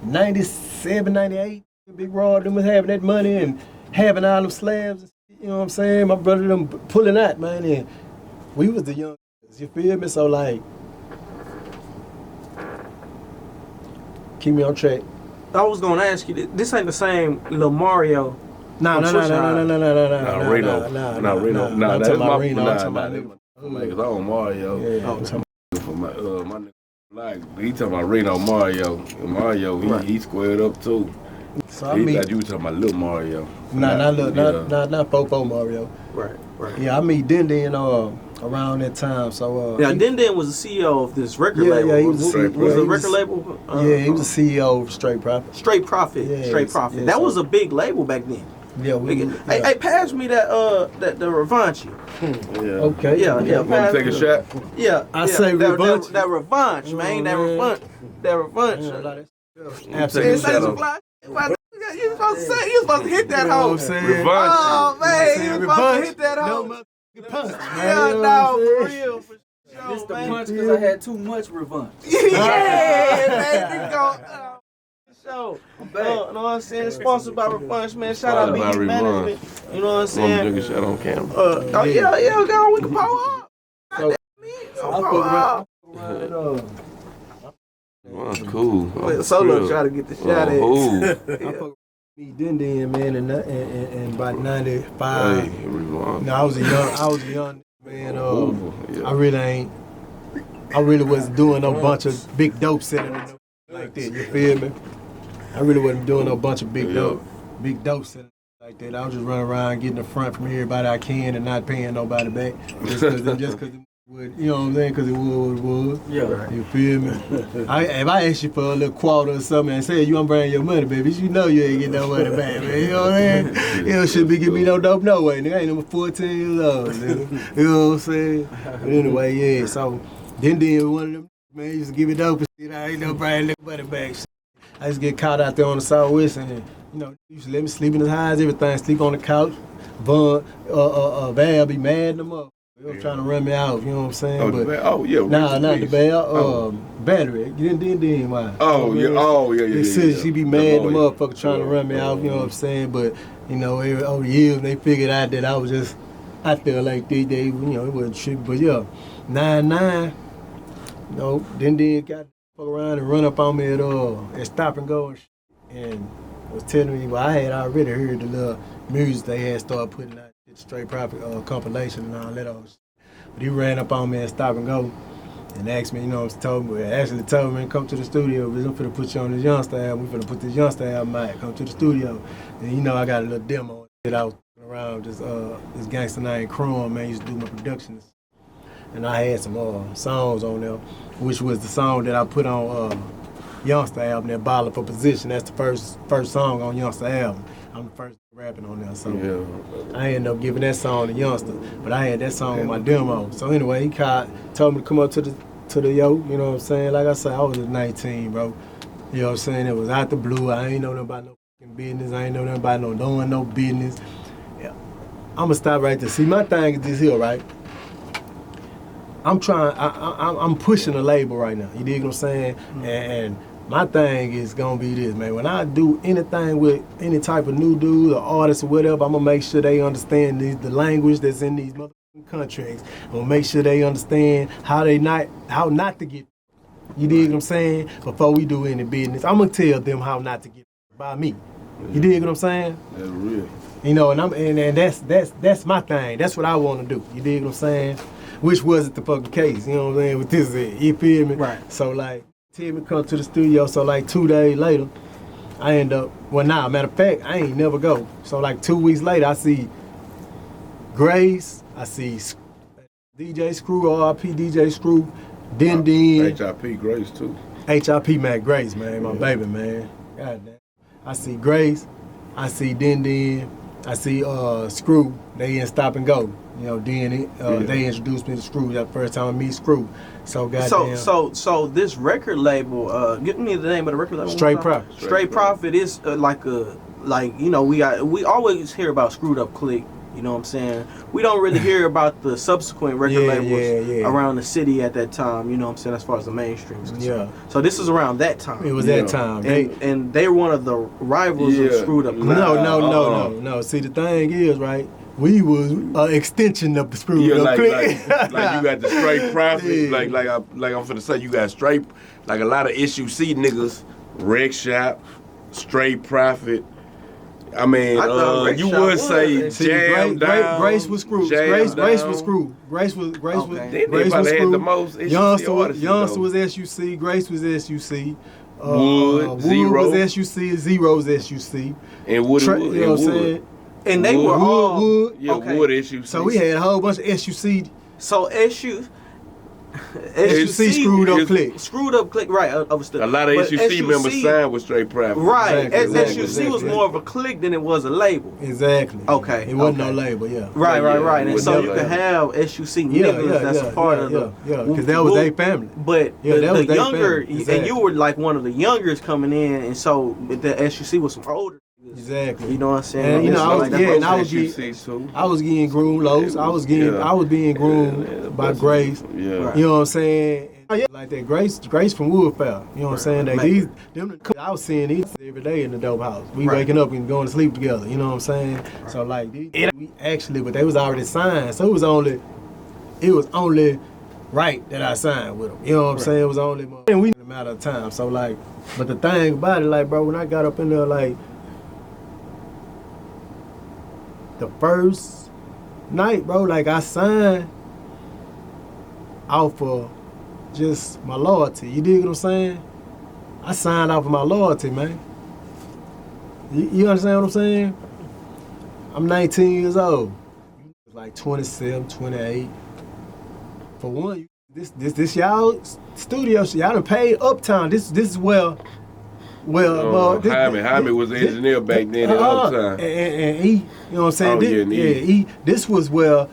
97, 98. Big Raw, them was having that money and having all them slabs. You know what I'm saying? My brother them pulling out, man, and we was the youngest. You feel me? So like, keep me on track. I was gonna ask you, this ain't the same Lil Mario. No, Reno. That's my Reno. niggas on Mario. Yeah. For my nigga, like, he talking about Reno Mario. And Mario, he squared up too. So He thought you were talking about Lil Mario. Not Fofo Mario. Right. Yeah, I meet Den around that time. So Den was the CEO of this record label. Yeah, he was was a record label. He was the CEO of Straight Profit. Straight Profit. Yeah, that was a big label back then. Yeah, Hey, pass me that the Revanche. Yeah. Okay. Yeah. Want to take a shot? Yeah. I say Revanche. That Revanche, man. That Revanche. Absolutely. You supposed to hit that You know hoe. what I'm saying? Revanche. Oh man, you supposed to hit that hoe. No punch. Yeah, no, for real. For sure, Missed the man. punch because I had too much revanche. Yeah, man. Show. You know what I'm saying? Sponsored by Revanche, man. Shout out Sponsored by BD Management. You know what I'm I'm saying? drinking shot on camera. Go, we can power up. Well, cool. Wait, Solo try to get the shot in. Me Den, man, and about 95. Hey, Revan. No, I was a young man. I really wasn't doing no bunch of big dope selling like that. You feel me? I really wasn't doing no bunch of big dope selling like that. I was just running around getting the front from everybody I can and not paying nobody back just because. You know what I'm saying? Because it was what it was. Yeah, right. You feel me? If I ask you for a little quarter or something and say you want to bring your money, baby, you know you ain't getting no money back, man. You know what I'm saying? You shouldn't be giving me no dope no way, nigga. I ain't number 14 years old, nigga. You know what I'm saying? But anyway, yeah. So Den was one of them Man, he used to give me dope and shit. I ain't no Brian little buddy back. Shit. I used to get caught out there on the Southwest and, he used to let me sleep in his highs, everything, sleep on the couch. Val be mad in the mother. He was trying to run me out, you know what I'm saying? Nah, not the Val, Battery. Then why? She be mad in the motherfucker trying to run me out, you know what I'm saying? But, over the years, they figured out that I was just out there like they it wasn't tripping. But yeah, 9-9. Then got fuck around and run up on me at Stop and Go and was telling me, well, I had already heard the little music they had started putting out, Straight Profit compilation and all that old shit. But he ran up on me at Stop and Go and asked me, told me, come to the studio, we're finna put you on this Yungstar album, we finna put this Yungstar album out, come to the studio. And I got a little demo that I was around this gangster named Chrome, man, used to do my productions. And I had some songs on there, which was the song that I put on Yungstar album, that Baller for Position. That's the first song on Yungstar album. I'm the first rapping on there, so I ended up giving that song to Yungstar, but I had that song on my demo. So anyway, he told me to come up to the yo, you know what I'm saying? Like I said, I was 19, bro. You know what I'm saying? It was out the blue. I ain't know nothing about no fucking business. I ain't know nothing about doing no business. Yeah. I'm gonna stop right there. See, my thing is this here, right? I'm pushing a label right now. You dig what I'm saying? Mm-hmm. And my thing is gonna be this, man. When I do anything with any type of new dude or artist or whatever, I'm gonna make sure they understand the language that's in these motherfucking contracts. I'm gonna make sure they understand how not to get. You dig what I'm saying? Before we do any business, I'm gonna tell them how not to get by me. You dig what I'm saying? That's real. And that's my thing. That's what I want to do. You dig what I'm saying? Which wasn't the fucking case. You know what I'm saying? With this, you feel me? Right. So tell me come to the studio. So 2 days later, I end up. Matter of fact, I ain't never go. So 2 weeks later, I see Grace. I see DJ Screw, RP DJ Screw. Then HIP Grace too. HIP Mac Grace, man, my baby, man. God damn. I see Grace. I see Then. I see Screw. They in Stop and Go. They introduced me to Screw. That first time I meet Screw. So goddamn. So this record label, give me the name of the record label. Straight Profit. Straight Profit is we always hear about Screwed Up Click. You know what I'm saying? We don't really hear about the subsequent record labels around the city at that time. You know what I'm saying? As far as the mainstream is concerned. Yeah. So this is around that time. It was that time. And they were one of the rivals of Screwed Up Click. No. See, the thing is, right? We was an extension of the Screwed Up Click. Like you got the Straight Profit. Like I'm finna say, you got straight, like a lot of SUC niggas, Rec Shop, Straight Profit. I mean, you would say Jam Down. Grace was Screwed. Grace was Screwed. Grace was Screwed. The most Yungstar was SUC. Grace was SUC. Wood Zero was SUC. Zero's SUC. And Wood. You know what I'm saying? And they were all Wood. Yeah, okay. Wood SUC. So we had a whole bunch of SUC. So SUC Screwed Up Click. Screwed Up Click, right, understood. A lot of SUC members signed with Straight Profit. Right, exactly. SUC was more of a click than it was a label. Exactly. Okay. It wasn't no label, yeah. Right. And so you could have SUC niggas that's a part of the... Yeah, because that was their family. But the younger, and you were like one of the youngers coming in, and so the SUC was some older. Exactly. You know what I'm saying? And I was getting groomed lows. I was being groomed by Grace. Yeah. You know what I'm saying? Like that Grace from Woodfell. You know what I'm saying? I was seeing these every day in the dope house. We waking up and going to sleep together. You know what I'm saying? So but they was already signed. So it was only right that I signed with them. You know what I'm saying? It was only and we a matter of time. So but the thing about it, bro, when I got up in there, the first night, bro, I signed off of just my loyalty. You dig what I'm saying? I signed off of my loyalty, man. You understand what I'm saying? I'm 19 years old. 27, 28. For one, this y'all studio, y'all done paid Uptown. This is Jaime was the engineer back then at Uptown. And he, you know what I'm saying? This was where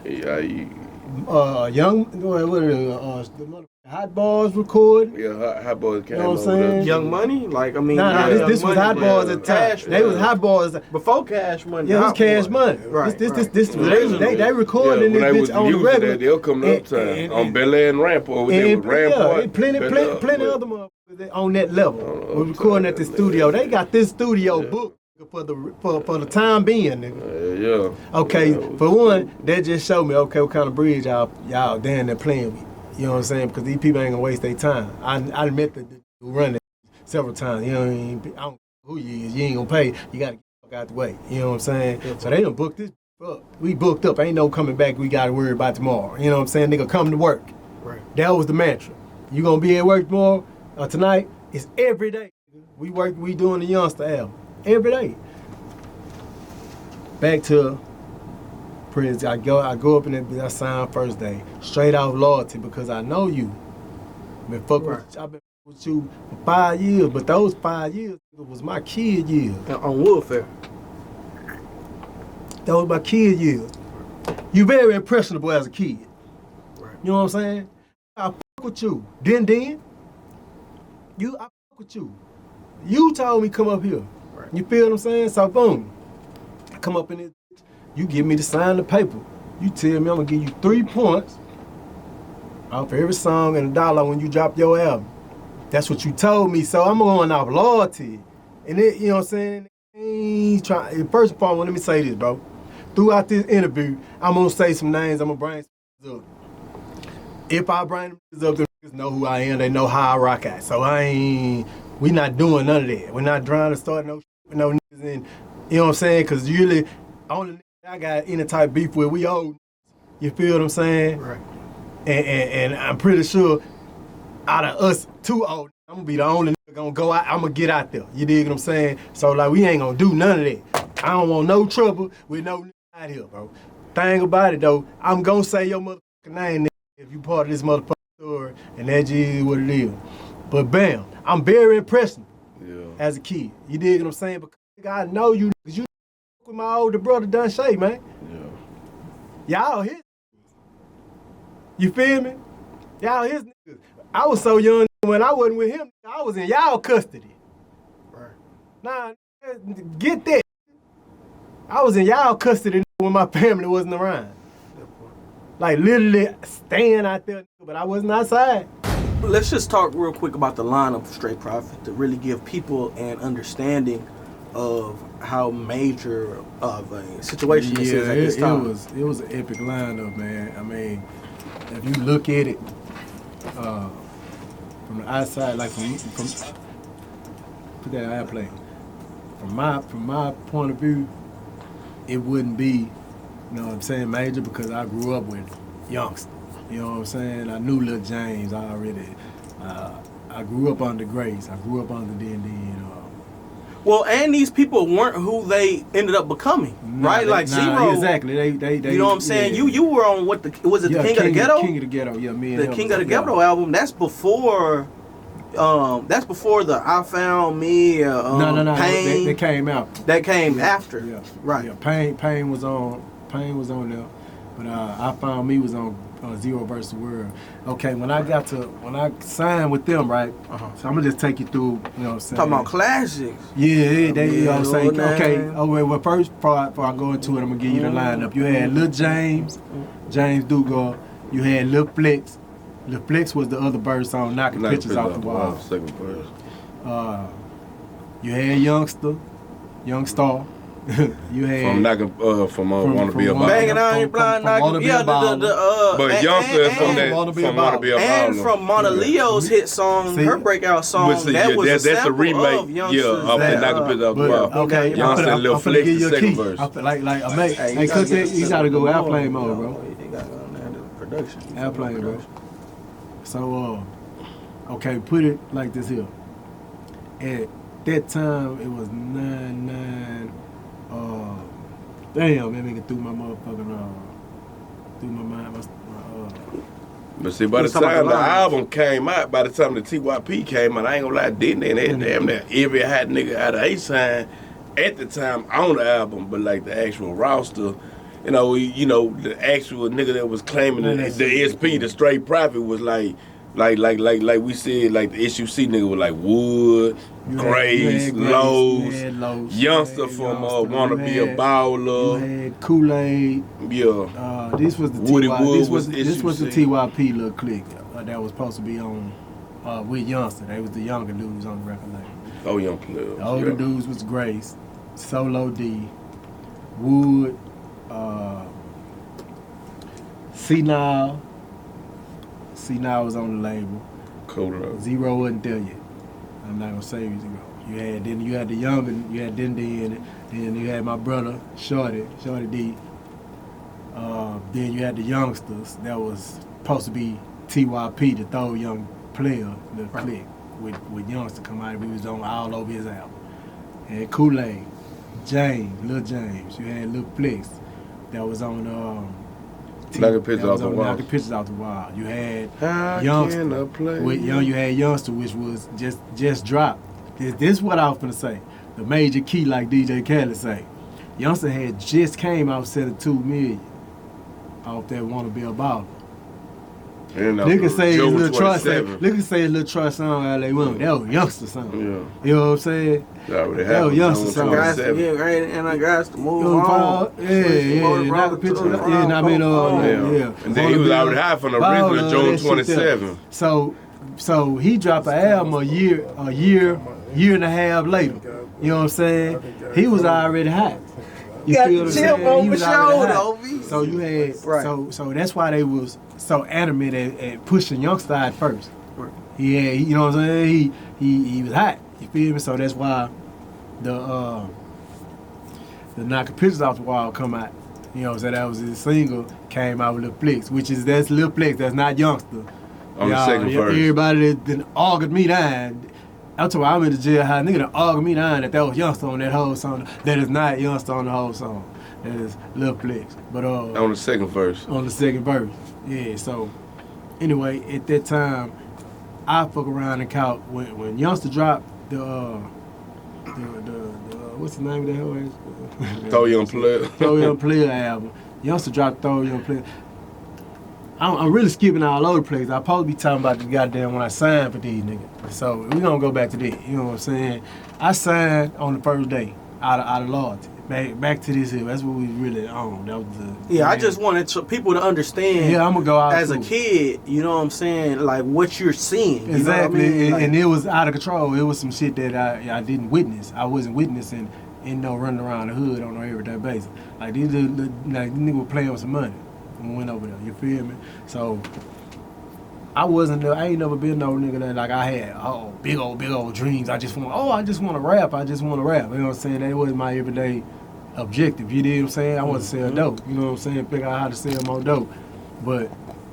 Hot Boys recording. Yeah, Hot Boys came You know what I'm over there. saying? Young Money, like I mean, Nah, Young this was Money, Hot but Boys at the time. Cash, They was Hot Boys. before Cash Money. Yeah, it was Hot Cash Boys. Money. Right, This right. they recording when they this was bitch on the using regular. They'll come to Uptown on Bel Air and Rampart. Over there with Rampart. Plenty other motherfuckers on that level. We're recording at the studio. They got this studio booked for the time being, nigga. Yeah. Okay, for one, that just showed me, okay, what kind of bridge y'all down there playing with. You know what I'm saying? Because these people ain't gonna waste their time. I met the dude who run it several times. You know what I mean? I don't know who you is. You ain't gonna pay. You gotta get the fuck out the way. You know what I'm saying? So they done booked this up. We booked up. Ain't no coming back. We gotta worry about tomorrow. You know what I'm saying? Nigga, come to work. Right. That was the mantra. You gonna be at work tomorrow or tonight? It's every day. We doing the Yungstar album. Every day. Back to Percy. I go up in that sign first day. Straight off loyalty because I know you. I've been fucking with you for 5 years, but those 5 years was my kid years. On Warfare. That was my kid years. You very impressionable as a kid. Right. You know what I'm saying? I fuck with you. Then I fuck with you. You told me come up here. Right. You feel what I'm saying? So boom. I come up in this. You give me the sign the paper. You tell me I'm gonna give you 3 points off every song and $1 when you drop your album. That's what you told me. So I'm going off loyalty. And it, you know what I'm saying? First of all, let me say this, bro. Throughout this interview, I'm gonna say some names, I'm gonna bring some up. If I bring them up, the niggas know who I am, they know how I rock at. So we not doing none of that. We're not trying to start no shit with no niggas in, you know what I'm saying? Cause usually, only niggas I got any type of beef with, we old. You feel what I'm saying? Right. And I'm pretty sure out of us 2 old, I'm gonna be the only nigga gonna go out, I'm gonna get out there. You dig what I'm saying? So like we ain't gonna do none of that. I don't want no trouble with no nigga out here, bro. Thing about it though, I'm gonna say your motherfucking name nigga, if you part of this motherfucking story, and that just is what it is. But bam, I'm very impressive as a kid. You dig what I'm saying? Because nigga, I know you, cause you with my older brother Dun Shay, man. Yeah. Y'all his. You feel me? Y'all his niggas. I was so young when I wasn't with him, I was in y'all custody. Right. Nah, get that. I was in y'all custody when my family wasn't around. Like literally staying out there, but I wasn't outside. Let's just talk real quick about the lineup of Straight Profit to really give people an understanding of how major of a situation this is at this time. It was an epic lineup, man. I mean, if you look at it from the outside, like from put that airplane. From my point of view, it wouldn't be, you know what I'm saying, major because I grew up with Yungstar. You know what I'm saying? I knew Lil James already. I grew up under Grace. I grew up under D&D. Well, and these people weren't who they ended up becoming, right? Like Zero. Exactly. They you know what I'm saying? Yeah. You were on what was it? The King of the Ghetto? King of the Ghetto. Yeah, me and the King of the Ghetto album. That's before. That's before the I Found Me. No. Pain. They came out. That came after. Yeah. Right. Yeah. Pain was on there, but I Found Me was on Zero versus World. Okay, when I signed with them, right? So I'm gonna just take you through. You know what I'm saying? Talking about classics. Yeah, you know what I'm saying? Lil Okay. Name. Well, first before I go into it, I'm gonna give you the lineup. You had Lil James Dugar. You had Lil Flex. Lil Flex was the other bird song, knocking pictures off the wall. Second verse. You had Yungstar. You had from Wanna Be a Baller. Banging on your blind knocking. Yeah, But Yungstar from that Wanna Be a from Wanna Be a Baller. and from Mona Leo's hit song, See? her breakout song, But see, that was a that's a sample remake. of Yungstar's. Of the knocking pictures off the But, wall. okay, Yungstar and Lil I'm finna Flex, give the you a second key. verse. Hey, cook that. You gotta go airplane mode, bro. You gotta go on there to production. Airplane, bro. So, okay, put it like this here. At that time, it was 9-9. Damn, that nigga threw my motherfucking through my mind. But see, by the time the album came out, by the time the TYP came out, I ain't gonna lie, didn't they? They damn near every hot nigga out of A-Sign at the time on the album, but like the actual roster the actual nigga that was claiming the SP, the straight profit was like we said, like the SUC nigga was like Wood, Grace, Lowe's, Yungstar from Wanna Be a Baller. You had Kool-Aid. Yeah. This was the Woody TY. Wood This was the SUC. TYP little clique that was supposed to be on with Yungstar. They was the younger dudes on the record label. Oh, young players. The older dudes was Grace, Solo D, Wood, C-Nile. C-Nile was on the label. Cool. Zero wasn't there yet. I'm not gonna say Zero. You had the younger, you had Dende in it. Then you had my brother Shorty D. Then you had the youngsters that was supposed to be TYP, the third young player, the clique with Yungstar come out. We was on all over his album. You had Kool-Aid, Lil James. You had Lil Flex that was on Knocking Pictures Off the Wall. Knocking Pictures Off the Wall. You had How Yungstar. can I play? You had Yungstar, which was just dropped. This is what I was gonna say. The major key, like DJ Khaled say. Yungstar had just came out selling $2 million off that Wanna Be a Baller. Niggas say his little trust. Niggas say his little trust song LA Women. That was Yungstar song. Yeah. You know what I'm saying? That would That was Yungstar song. And I got to move Yeah. on. And then he was already high from the original June 27. So he dropped an album a year and a half later. You know what I'm saying? He was already high. You got feel the what I'm chip saying? on He my was already shoulder, high. OV. So you had so that's why they was so adamant at pushing Yungstar at first. Right. Yeah, you know what I'm saying? He was hot. You feel me? So that's why the Knocking Pictures Off the Wall come out. You know what I'm saying? That was his single, came out with Lil Flex, that's Lil Flex, that's not Yungstar. On the second verse. Everybody that then argued me down. I'm talking about I'm in the jail house, nigga that argued me down that was Yungstar on that whole song. That is not Yungstar on the whole song. That is Lil Flex. But on the second verse. On the second verse. Yeah, so anyway, at that time, I fuck around and caught when Yungstar dropped the what's the name of that whole Throw Young Player. Throw Young Player album. Yungstar dropped Throw Young Player. I'm really skipping all over the place. I probably be talking about the goddamn when I signed for these niggas. So we gonna go back to that. You know what I'm saying? I signed on the first day out of loyalty. Back to this here. That's what we really on. That was the I just wanted people to understand. Yeah, I'm gonna go out as too. a kid. You know what I'm saying? Like what you're seeing. Exactly, You know what I mean? and it was out of control. It was some shit that I didn't witness. I wasn't witnessing. Running around the hood on an everyday basis. Like these niggas were playing with some money when we went over there. You feel me? So I ain't never been no nigga that like I had big old dreams. I just want to rap. You know what I'm saying? That was my everyday objective. You know what I'm saying? I want to sell dope. You know what I'm saying? Figure out how to sell more dope. But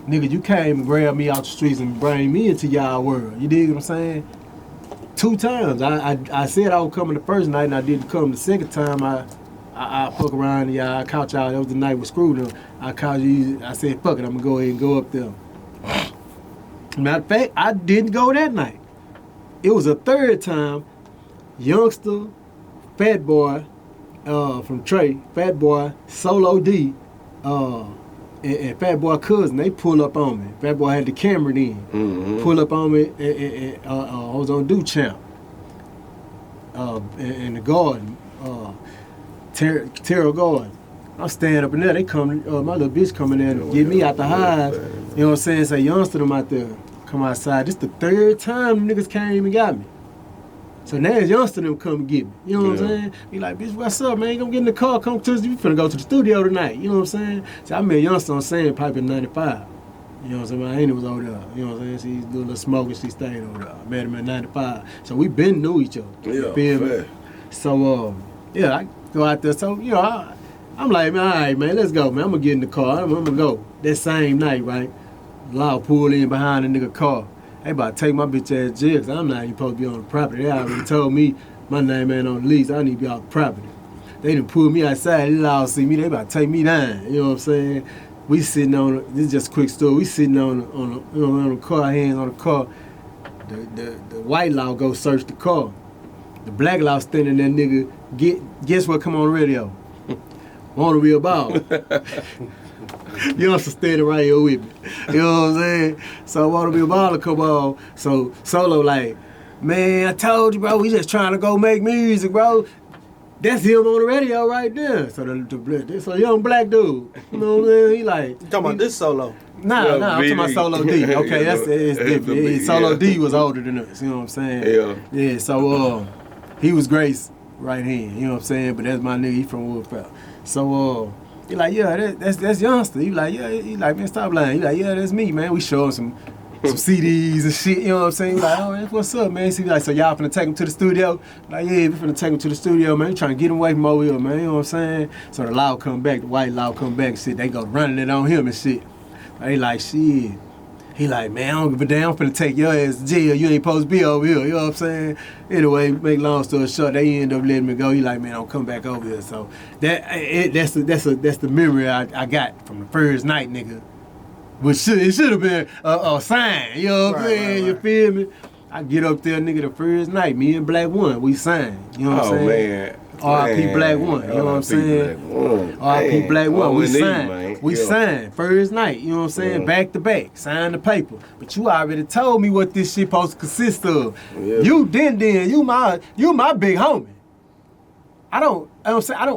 nigga, you came and grabbed me out the streets and bring me into y'all world. You dig what I'm saying? 2 times. I said I was coming the first night and I didn't come. The second time I fuck around and y'all, I caught y'all. That was the night with Screw them. I caught you. I said, fuck it, I'm gonna go ahead and go up there. Matter of fact, I didn't go that night. It was a third time. Yungstar, Fat Boy from TREY, Fat Boy, Solo D, and Fat Boy cousin, they pull up on me. Fat Boy had the camera then. Mm-hmm. Pull up on me, and I was on Champ in the garden, Terrell Garden. I'm standing up in there, they come, my little bitch coming in and get me out the hive. You know what I'm saying? Say, Yungstar them out there, come outside. This the third time niggas came and got me. So now it's Yungstar them come and get me. You know what I'm saying? Be like, bitch, what's up, man? Come get in the car, come to us. We finna go to the studio tonight. You know what I'm saying? So I met Yungstar on Sandpipe in 95. You know what I'm saying? My auntie was over there. You know what I'm saying? She doing a little smoking, she stayed over there. I met him in 95. So we been knew each other. Yeah, feel me? fair. So, I go out there. So, you know, I'm like, man, all right, man, let's go, man. I'm gonna get in the car. I'm gonna go. That same night, right? Law pulled in behind the nigga car. They about to take my bitch ass jail, cause I'm not even supposed to be on the property. They already told me my name ain't on the lease. I need to be off the property. They done pull me outside. They all see me. They about to take me down. You know what I'm saying? We sitting on. This is just a quick story. We sitting on the car, hands on the car. The white law go search the car. The black law standing there, nigga. Guess what? Come on the radio. Want to be a baller. Youngster standing right here with me. You know what I'm saying? So Want to be a baller come on. So Solo like, man, I told you, bro, we just trying to go make music, bro. That's him on the radio right there. So this a young black dude. You know what I'm saying? He like, You talking about this Solo? Nah, I'm talking about BD. Solo D. Okay, Yeah, it's different. the- Solo yeah. D was older than us. You know what I'm saying? Yeah. So he was Grace right hand. You know what I'm saying? But that's my nigga. He from Woodford. So he like, yeah, that's Yungstar. He like, yeah. He like, man, stop lying. He like, yeah, that's me, man. We show him some CDs and shit. You know what I'm saying? He like, oh, man, what's up, man? He like, so y'all finna take him to the studio? Like, yeah, we finna take him to the studio, man. We trying to get him away from over here, man. You know what I'm saying? So the loud come back, the white loud come back and shit. They go running it on him and shit. They like, shit. He like, man, I don't give a damn. I'm finna take your ass to jail. You ain't supposed to be over here. You know what I'm saying? Anyway, make long story short, they end up letting me go. He like, man, don't come back over here. So that's the memory I got from the first night, nigga. Which it should have been a sign. You know what I'm saying? You feel me? I get up there, nigga, the first night. Me and Black One, we signed. You know what I'm saying? Man. R.I.P. Black One, you know what I'm saying? R.I.P. Black One, we signed. We signed first night, you know what I'm saying? Back to back, signed the paper. But you already told me what this shit supposed to consist of. Yeah. You you my big homie. I don't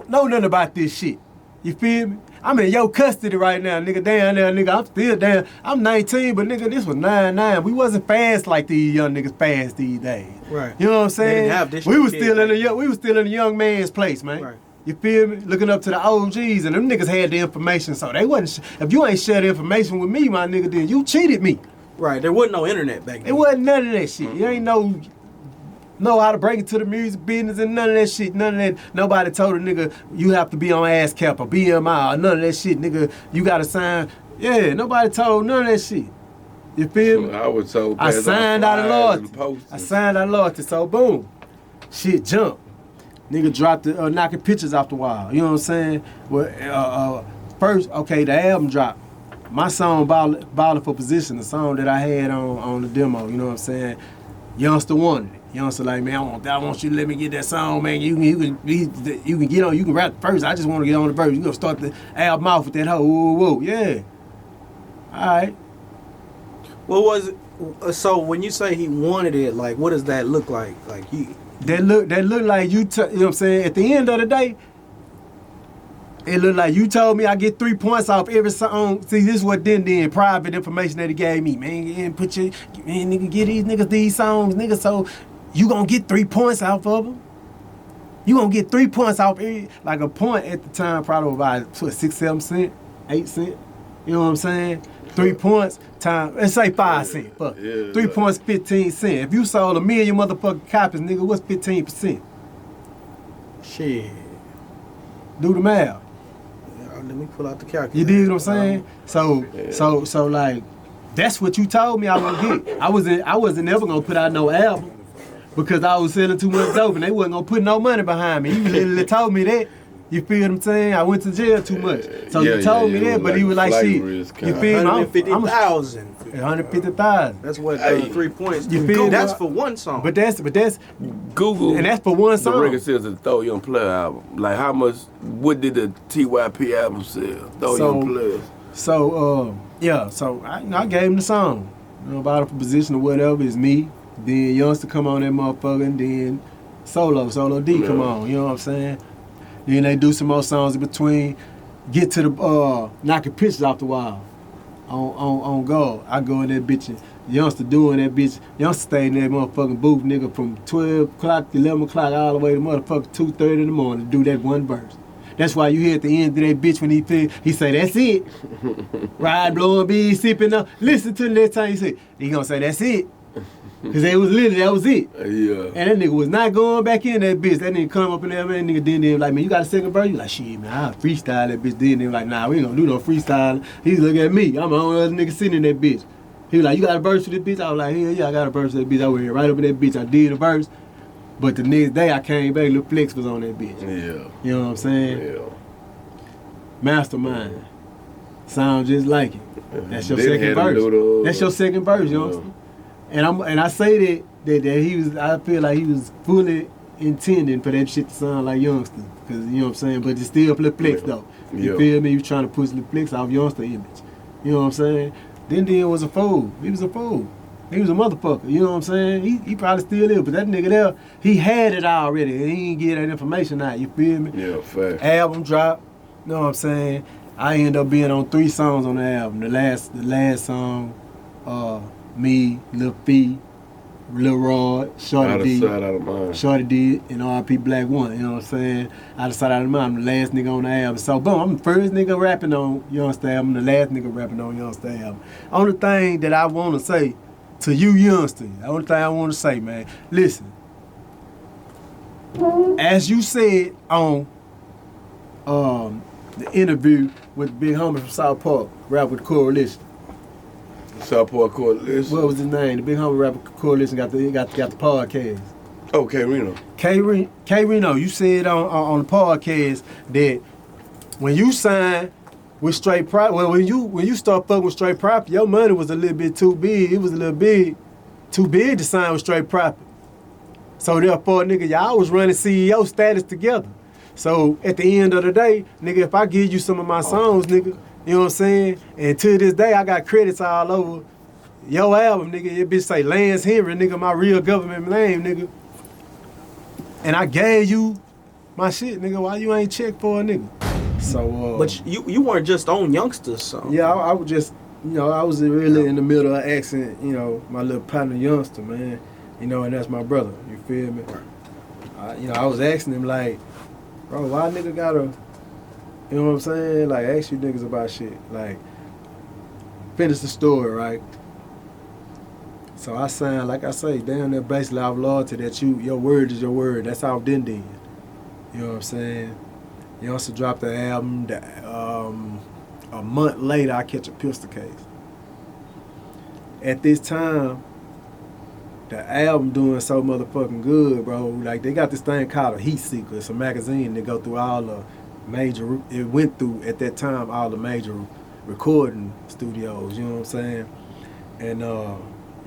know nothing about this shit. You feel me? I'm in your custody right now, nigga. Down there, nigga. I'm still down. I'm 19, but nigga, this was 9-9. We wasn't fast like these young niggas fast these days. Right. You know what I'm saying? They didn't have this we shit was still in back we was still in a young man's place, man. Right. You feel me? Looking up to the OGs, and them niggas had the information, so they wasn't. If you ain't share the information with me, my nigga, then you cheated me. Right. There wasn't no internet back then. It wasn't none of that shit. You ain't know how to break into the music business and none of that shit. None of that. Nobody told a nigga you have to be on ASCAP or BMI or none of that shit, nigga. You gotta sign. Yeah, nobody told none of that shit. You feel me? I was told. I signed out of loyalty. I signed out of loyalty. So boom, shit jumped. Nigga dropped the knocking pictures off the wall. You know what I'm saying? Well, first, okay, the album dropped. My song Ballin' for Position, the song that I had on the demo. You know what I'm saying? Yungstar wanted it. Yungstar like, man, I want you to let me get that song, man. You can get on. You can rap the verse. I just want to get on the verse. You gonna start the album off with that hoe. Whoa, yeah. All right. What was it? So when you say he wanted it, like, what does that look like? Like he. That look like you. You know what I'm saying? At the end of the day, it looked like you told me I get 3 points off every song. See, this is what then private information that he gave me, man. And nigga, get these niggas these songs, nigga. So you gonna get 3 points off of them. You gonna get 3 points off every, like a point at the time, probably about 6, 7 cent, 8 cent. You know what I'm saying? 3 points time. Let's say 5 cents. Fuck. Yeah, 3 points, 15 cents. If you sold 1 million motherfucking copies, nigga, what's 15%? Shit. Do the math. Let me pull out the calculator. You dig what I'm saying? So like, that's what you told me I would get. I wasn't never gonna put out no album because I was selling too much dope and they wasn't gonna put no money behind me. You literally told me that. You feel what I'm saying? I went to jail too much. So you told me that, but he was like, shit. You feel me? 150,000. 150,000. That's what 3 points. You feel That's me? for one song. But that's Google. and that's for one The song. record sales of the Throw Young Player album. Like what did the TYP album sell? Throw Young Players. So I gave him the song. You know, about a position or whatever, it's me. Then Yungstar come on that motherfucker, and then Solo D come on. You know what I'm saying? Then they do some more songs in between. Get to the knocking pictures off the wall. On go. I go in that bitch and Yungstar doing that bitch. Yungstar stayed in that motherfucking booth, nigga, from 12 o'clock to 11 o'clock all the way to motherfucking 2:30 in the morning to do that one verse. That's why you hear at the end of that bitch when he say, that's it. Ride, blowing bees, sipping up. Listen to the next time he gonna say, that's it. Cause that was it. Yeah. And that nigga was not going back in that bitch. That nigga come up in there, man, nigga then like, man, you got a second verse? You like, shit, man, I'll freestyle that bitch. Then they like, nah, we ain't gonna do no freestyle. He's looking at me. I'm the only other nigga sitting in that bitch. He was like, you got a verse for this bitch? I was like, hell yeah, I got a verse for that bitch. I went right up in that bitch. I did a verse. But the next day I came back, Lil Flex was on that bitch. Yeah. You know what I'm saying? Yeah. Mastermind. Sound just like it. That's your Then second had a verse. little, That's your second verse, Yungstar. And I say that he was. I feel like he was fully intending for that shit to sound like Yungstar. Cause you know what I'm saying? But it's still Lil Flex though. You Yeah. feel me? You trying to push Lil Flex off Yungstar image. You know what I'm saying? Then was a fool. He was a fool. He was a motherfucker. You know what I'm saying? He probably still is, but that nigga there, he had it already. He ain't get that information out. You feel me? Yeah, fact. Album drop. You know what I'm saying? I ended up being on 3 songs on the album. The last song, me, Lil Fee, Lil Rod, Out Shorty of D. sight, out of mind. Shorty D and RP Black One, you know what I'm saying? I decided out of mind, I'm the last nigga on the album. So boom, I'm the first nigga rapping on Yungstar album, the last nigga rapping on Yungstar album. Only thing that I wanna say to you Yungstar, the only thing I wanna say, man, listen. As you said on the interview with Big Homie from South Park, rap with the Coalition. Southport Coalition. What was his name? The Big Homie rap with the Coalition got the podcast. Okay, Reno. K Reno, you said on the podcast that when you signed with Straight Prop, well, when you start fucking with Straight Prop, your money was a little bit too big. It was a little big, too big to sign with Straight Prop. So therefore, nigga, y'all was running CEO status together. So at the end of the day, nigga, if I give you some of my songs, nigga, you know what I'm saying? And to this day, I got credits all over your album, nigga. It bitch say Lance Henry, nigga, my real government name, nigga. And I gave you my shit, nigga. Why you ain't checked for a nigga? So, But you weren't just on Youngsters, so. yeah, I was just, you know, I was really in the middle of asking, you know, my little partner Yungstar, man. You know, and that's my brother. You feel me? You know, I was asking him like, bro, why nigga gotta, you know what I'm saying? Like, ask you niggas about shit. Like, finish the story, right? So I signed, like I say, down there basically out of loyalty that your word is your word. That's how then did. You know what I'm saying? You also dropped the album. A month later, I catch a pistol case. At this time, the album doing so motherfucking good, bro. Like, they got this thing called a Heat Seeker. It's a magazine that go through all the major, it went through, at that time, all the major recording studios, you know what I'm saying? And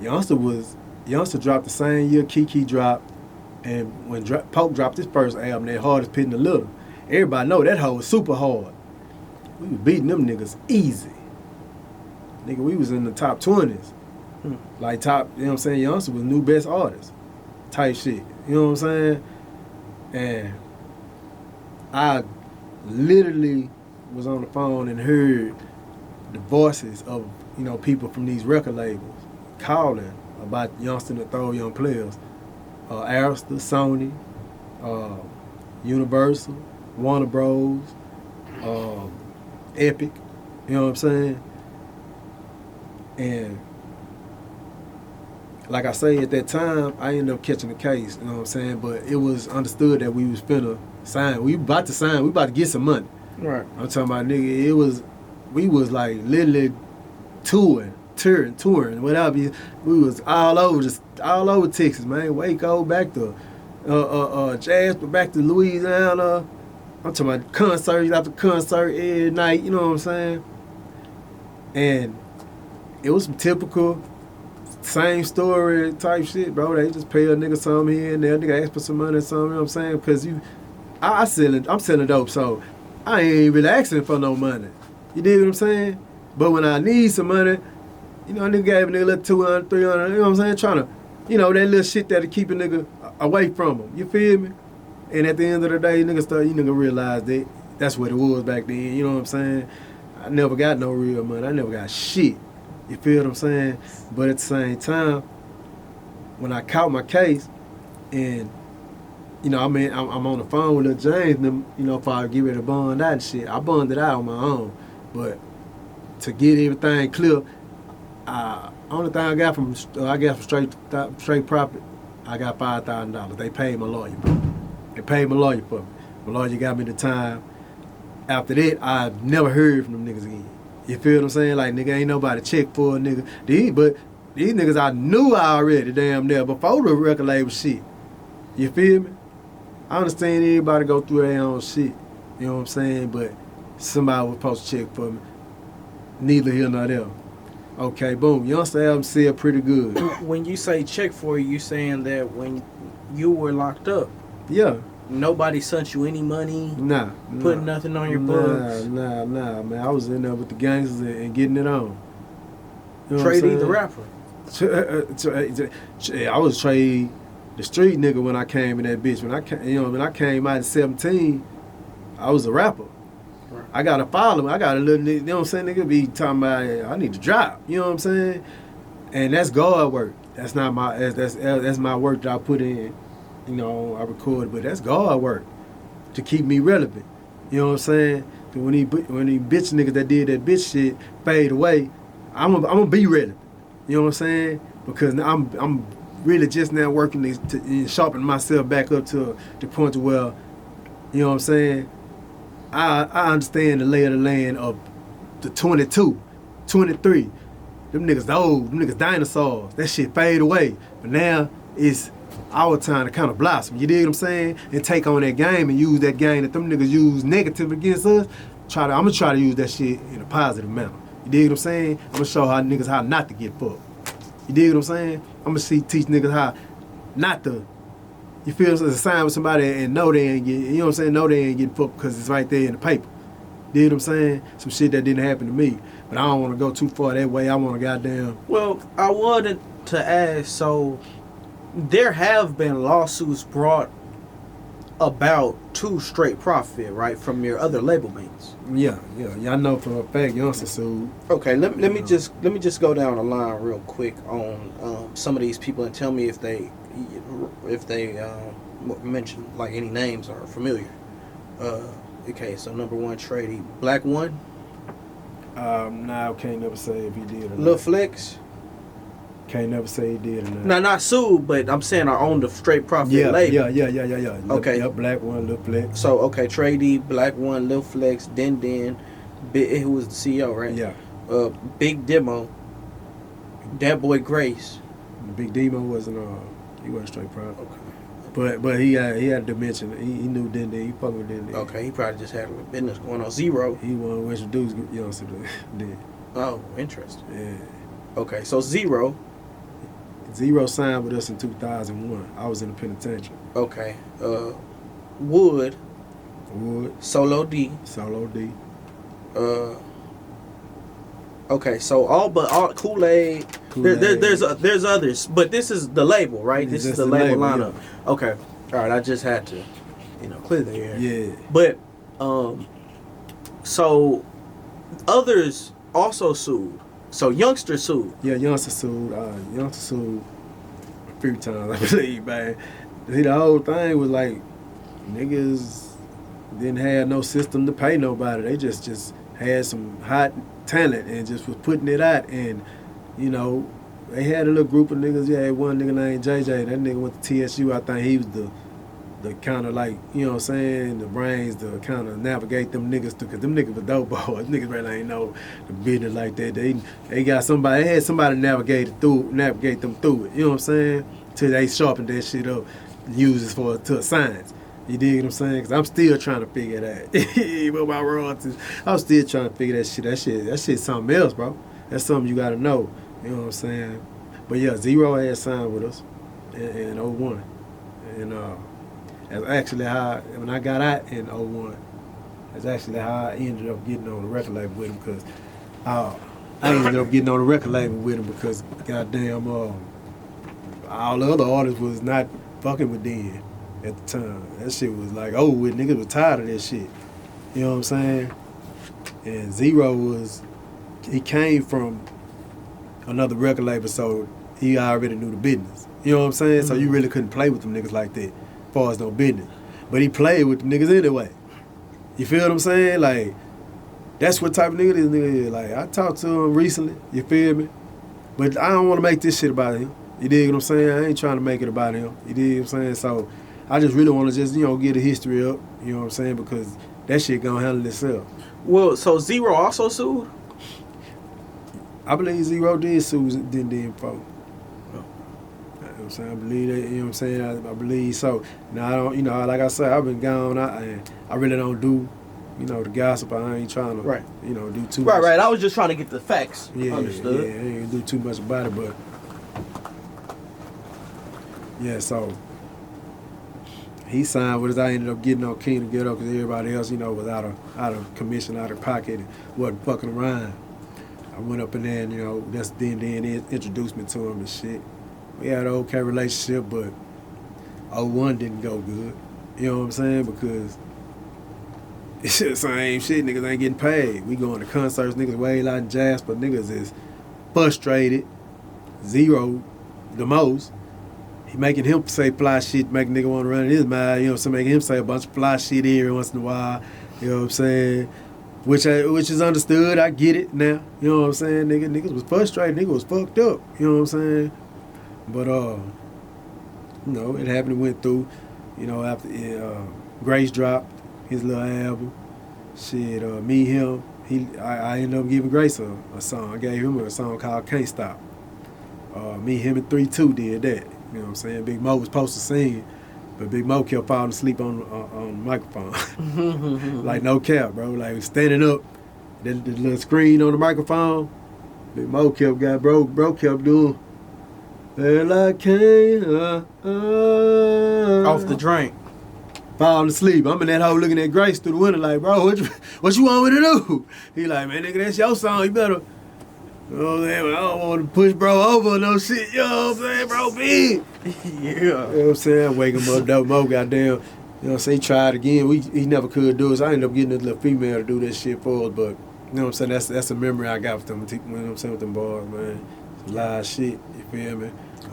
Yungstar dropped the same year Kiki dropped, and when Pope dropped his first album, that Hardest Pit in the Little, everybody know that hoe was super hard. We was beating them niggas easy. Nigga, we was in the top 20s. Like top, you know what I'm saying? Yungstar was new best artist type shit. You know what I'm saying? And I literally was on the phone and heard the voices of, you know, people from these record labels calling about Yungstar to throw young players. Arista, Sony, Universal, Warner Bros, Epic, you know what I'm saying? And like I say, at that time, I ended up catching the case, you know what I'm saying? But it was understood that we was finna sign. We about to sign, we about to get some money. Right. I'm talking about, nigga, we was like literally touring, whatever. We was all over Texas, man. Waco, back to Jasper, back to Louisiana. I'm talking about concerts after concert every night, you know what I'm saying? And it was some typical same story type shit, bro. They just pay a nigga something here and there. Nigga ask for some money or something, you know what I'm saying? Because I'm selling dope, so I ain't really asking for no money. You dig what I'm saying? But when I need some money, you know, a nigga gave a nigga a little 200, 300, you know what I'm saying? Trying to, you know, that little shit that'll keep a nigga away from him. You feel me? And at the end of the day, you nigga realize that that's what it was back then, you know what I'm saying? I never got no real money. I never got shit. You feel what I'm saying? But at the same time, when I caught my case, and, you know, I mean, I'm on the phone with Lil James, and them, you know, if I give it a bond out and shit, I bonded out on my own. But to get everything clear, only thing I got from straight profit, I got $5,000. They paid my lawyer, bro. They paid my lawyer for me. My lawyer got me the time. After that, I never heard from them niggas again. You feel what I'm saying? Like, nigga, ain't nobody check for a nigga. But these niggas I knew already, damn near, before the record label shit. You feel me? I understand everybody go through their own shit. You know what I'm saying? But somebody was supposed to check for me. Neither here nor there. Okay, boom. Yungstar album sell pretty good. When you say check for you saying that when you were locked up, Yeah. Nobody sent you any money, Nah. putting nothing on your books. Nah, man. I was in there with the gangsters and getting it on. You know TREY the rapper. I was TREY the street nigga when I came in that bitch. When I came out at 17, I was a rapper. Right. I got a following. I got a little, you know what I'm saying? Nigga be talking about, I need to drop. You know what I'm saying? And that's God work. That's not my, that's my work that I put in. You know, I recorded, but that's God work to keep me relevant. You know what I'm saying? When these bitch niggas that did that bitch shit fade away, I'm gonna be relevant. You know what I'm saying? Because I'm really just now working to sharpen myself back up to the point where, you know what I'm saying? I understand the lay of the land of the 22, 23. Them niggas old, them niggas dinosaurs. That shit fade away. But now it's our time to kind of blossom. You dig what I'm saying? And take on that game and use that game that them niggas use negative against us. I'm gonna try to use that shit in a positive manner. You dig what I'm saying? I'm gonna show how niggas how not to get fucked. You dig what I'm saying? I'm gonna teach niggas how not to. You feel it's a sign with somebody and know they ain't getting, you know what I'm saying? Know they ain't getting fucked because it's right there in the paper. You dig what I'm saying? Some shit that didn't happen to me. But I don't want to go too far that way. I want to goddamn. Well, I wanted to ask, so there have been lawsuits brought about to Straight Profit, right, from your other label mates. Yeah. I know for a fact Yungstar sued. Okay, let me just go down the line real quick on some of these people and tell me if they mention like any names or familiar. Okay, so number one, TREY, Black One. Nah, can't never say if he did or not. Lil Flex. Can't never say he did or not. No, not sued, but I'm saying I own the Straight Profit label. Yeah. Okay. Yep, Black One, Lil Flex. So, okay, TREY, Black One, Lil Flex, Den, who was the CEO, right? Yeah. Big Demo, Dat Boy Grace. Big Demo wasn't he wasn't Straight Profit. Okay. But he had to mention he knew Den. He fucking with Den. Okay, he probably just had a little business going on. Zero. He wanted to introduce Yungstar to Den. Oh, interesting. Yeah. Okay, so Zero. Zero signed with us in 2001. I was in the penitentiary. Okay. Wood. Solo D. Solo D. Okay, so all Kool-Aid. There's others, but this is the label, right? This is the label lineup. Yeah. Okay. All right. I just had to, clear the air. Yeah. But so others also sued. So Yungstar sued. Yeah, Yungstar sued. Yungstar sued a few times, I believe, man. See, the whole thing was like niggas didn't have no system to pay nobody. They just had some hot talent and just was putting it out. And they had a little group of niggas. Yeah, one nigga named JJ. That nigga went to TSU. I think he was the kind of like, you know what I'm saying, the brains to kind of navigate them niggas through, because them niggas were dope boys. Niggas really ain't know the business like that. They got somebody, they had somebody navigate them through it, you know what I'm saying, till they sharpened that shit up and use it to a science. You dig what I'm saying? Because I'm still trying to figure that. With my royalties, I'm still trying to figure that shit. That shit's something else, bro. That's something you got to know, you know what I'm saying? But yeah, Zero had signed with us in 01. And that's actually how, when I got out in 01, that's actually how I ended up getting on the record label with him, because I ended up getting on the record label with him because, goddamn, all the other artists was not fucking with Den at the time. That shit was like, with niggas was tired of that shit. You know what I'm saying? And Zero he came from another record label, so he already knew the business. You know what I'm saying? Mm-hmm. So you really couldn't play with them niggas like that. Far as no business. But he played with the niggas anyway. You feel what I'm saying? Like, that's what type of nigga this nigga is. Like, I talked to him recently, you feel me? But I don't want to make this shit about him. You dig what I'm saying? I ain't trying to make it about him. You dig what I'm saying? So I just really want to just, get a history up, you know what I'm saying? Because that shit gonna handle itself. Well, so Zero also sued? I believe Zero did sue Den folk. I believe that, you know what I'm saying? I believe so. Now, I don't, like I said, I've been gone. I really don't do, the gossip. I ain't trying to, do too much. Right. I was just trying to get the facts. Yeah, understood. Yeah, I ain't do too much about it, but yeah, so he signed with us. I ended up getting on King to Ghetto because everybody else, was out of commission, out of pocket, and wasn't fucking around. I went up in there and, that's then introduced me to him and shit. We had an okay relationship, but 01 didn't go good. You know what I'm saying? Because it's the same shit. Niggas ain't getting paid. We going to concerts, niggas way out in Jasper. Niggas is frustrated. Zero, the most. He making him say fly shit, making nigga want to run in his mouth. So making him say a bunch of fly shit every once in a while. You know what I'm saying? Which is understood. I get it now. You know what I'm saying? Niggas was frustrated. Niggas was fucked up. You know what I'm saying? But it happened. It went through. After Grace dropped his little album. Shit, me, him. I ended up giving Grace a song. I gave him a song called Can't Stop. Me, him, and 3-2 did that. You know what I'm saying? Big Mo was supposed to sing, but Big Mo kept falling asleep on the microphone. Like no cap, bro. Like standing up, the little screen on the microphone. Big Mo bro kept doing. Well, I can't Off the drink. falling asleep. I'm in that hole looking at Grace through the window like, bro, what you want me to do? He like, man, nigga, that's your song. You better. You know what I'm saying? I don't want to push bro over no shit. You know what I'm saying? Bro, big. Yeah. You know what I'm saying? Wake him up, dope Mo, goddamn. You know what I'm saying? He tried again. He never could do it. So I ended up getting this little female to do that shit for us. But, you know what I'm saying? That's a memory I got with them. You know what I'm saying? With them boys, man. It's a lot of shit. You feel me?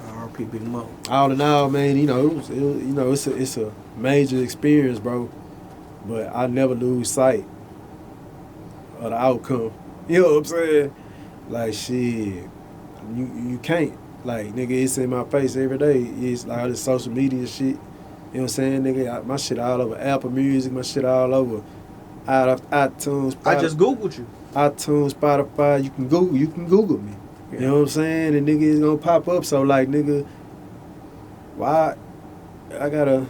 R.P. Big Mo. All in all, man, it's a major experience, bro. But I never lose sight of the outcome. You know what I'm saying? Like, shit, you can't. Like, nigga, it's in my face every day. It's like all this social media shit. You know what I'm saying, nigga? My shit all over Apple Music. My shit all over iTunes. I just Googled you. iTunes, Spotify. You can Google me. You know what I'm saying? And nigga is gonna pop up. So like, nigga, why I gotta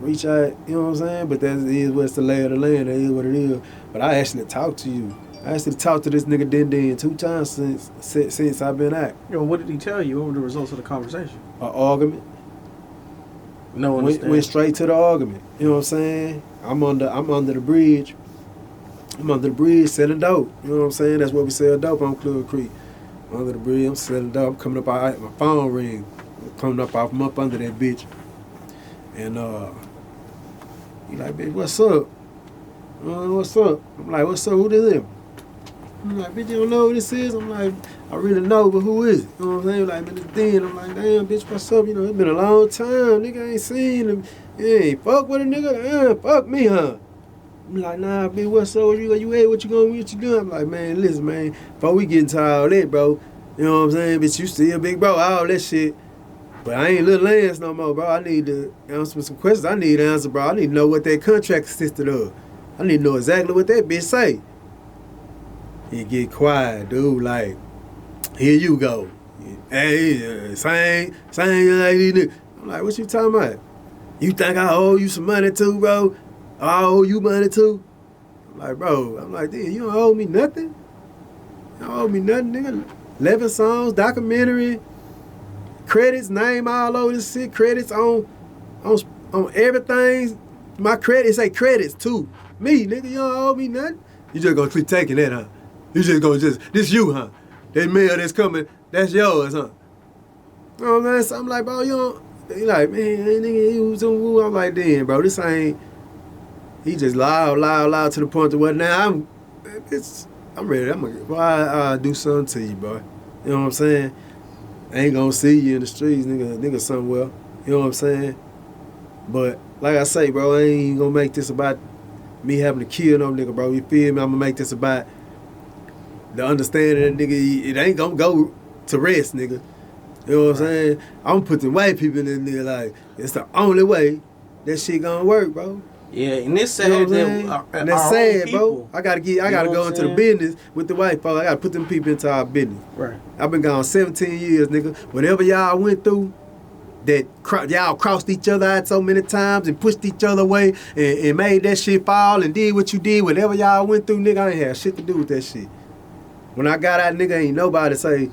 reach out? You know what I'm saying? But that is what's the lay of the land. That is what it is. But I actually talked to you. I actually talked to this nigga Den 2 times since I've been out. What did he tell you? What were the results of the conversation? An argument. No understand. Went straight to the argument. You know what I'm saying? I'm under the bridge. I'm under the bridge selling dope. You know what I'm saying? That's what we sell dope on Club Creek. Under the bridge, I'm selling dope. Coming up out my phone ring. Coming up off from up under that bitch. And he like, bitch, what's up? What's up? I'm like, what's up? Who this is? I'm like, bitch, you don't know who this is? I'm like, I really know, but who is it? You know what I'm saying? Like, man, it's Den. I'm like, damn, bitch, what's up? It's been a long time. Nigga, I ain't seen him. You ain't fuck with a nigga? Fuck me, huh? I'm like, nah, bitch, what's up? You hey, what you doing? I'm like, man, listen, man, before we get into all that, bro, you know what I'm saying? Bitch, you still big bro, all that shit. But I ain't little Lance no more, bro. I need to answer some questions. I need to answer, bro. I need to know what that contract consisted of. I need to know exactly what that bitch say. He get quiet, dude. Like, here you go. Hey, same like these niggas. I'm like, what you talking about? You think I owe you some money too, bro? I owe you money too? I'm like, bro, damn, you don't owe me nothing? You don't owe me nothing, nigga. 11 songs, documentary, credits, name all over this shit, credits on everything. My credits say credits too. Me, nigga, you don't owe me nothing. You just gonna keep taking that, huh? You just gonna this you, huh? That mail that's coming, that's yours, huh? You know what I'm saying? So I'm like, bro, you don't, he like, man, nigga, you was on. I'm like, damn, bro, this ain't, he just loud to the point to what now I'm ready. I'll do something to you, bro. You know what I'm saying? I ain't gonna see you in the streets, nigga somewhere. You know what I'm saying? But like I say, bro, I ain't gonna make this about me having to kill no nigga, bro. You feel me? I'm gonna make this about the understanding that nigga, it ain't gonna go to rest, nigga. You know what I'm saying? I'm putting white people in there like, it's the only way that shit gonna work, bro. Yeah, and it's sad, you know that and that's sad, people, bro. I gotta go into the business with the white folks. I gotta put them people into our business. Right. I've been gone 17 years, nigga. Whatever y'all went through, that y'all crossed each other out so many times and pushed each other away and made that shit fall and did what you did. Whatever y'all went through, nigga, I ain't had shit to do with that shit. When I got out, nigga, ain't nobody say, you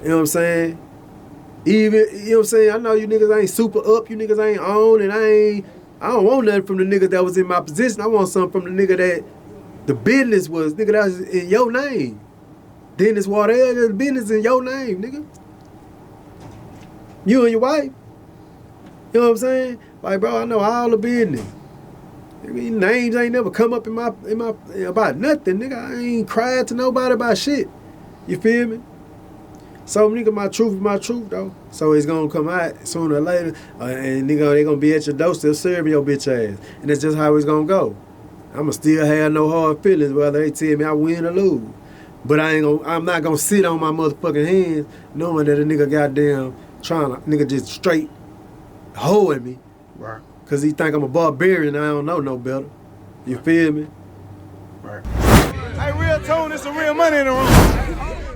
know what I'm saying? Even, you know what I'm saying? I know you niggas ain't super up, you niggas ain't on, and I don't want nothing from the nigga that was in my position. I want something from the nigga that the business was, nigga, that was in your name. Dennis Wardell, the business in your name, nigga. You and your wife. You know what I'm saying? Like, bro, I know all the business. I mean, names ain't never come up in my about nothing, nigga. I ain't cried to nobody about shit. You feel me? So, nigga, my truth is my truth, though. So it's gonna come out sooner or later, and nigga, they gonna be at your door still serving your bitch ass, and that's just how it's gonna go. I'ma still have no hard feelings whether they tell me I win or lose, but I'm not gonna sit on my motherfucking hands knowing that a nigga goddamn trying to nigga just straight hoeing me, Right. cause he think I'm a barbarian. And I don't know no better. You feel me? Right. Hey, real tone, there's some real money in the room.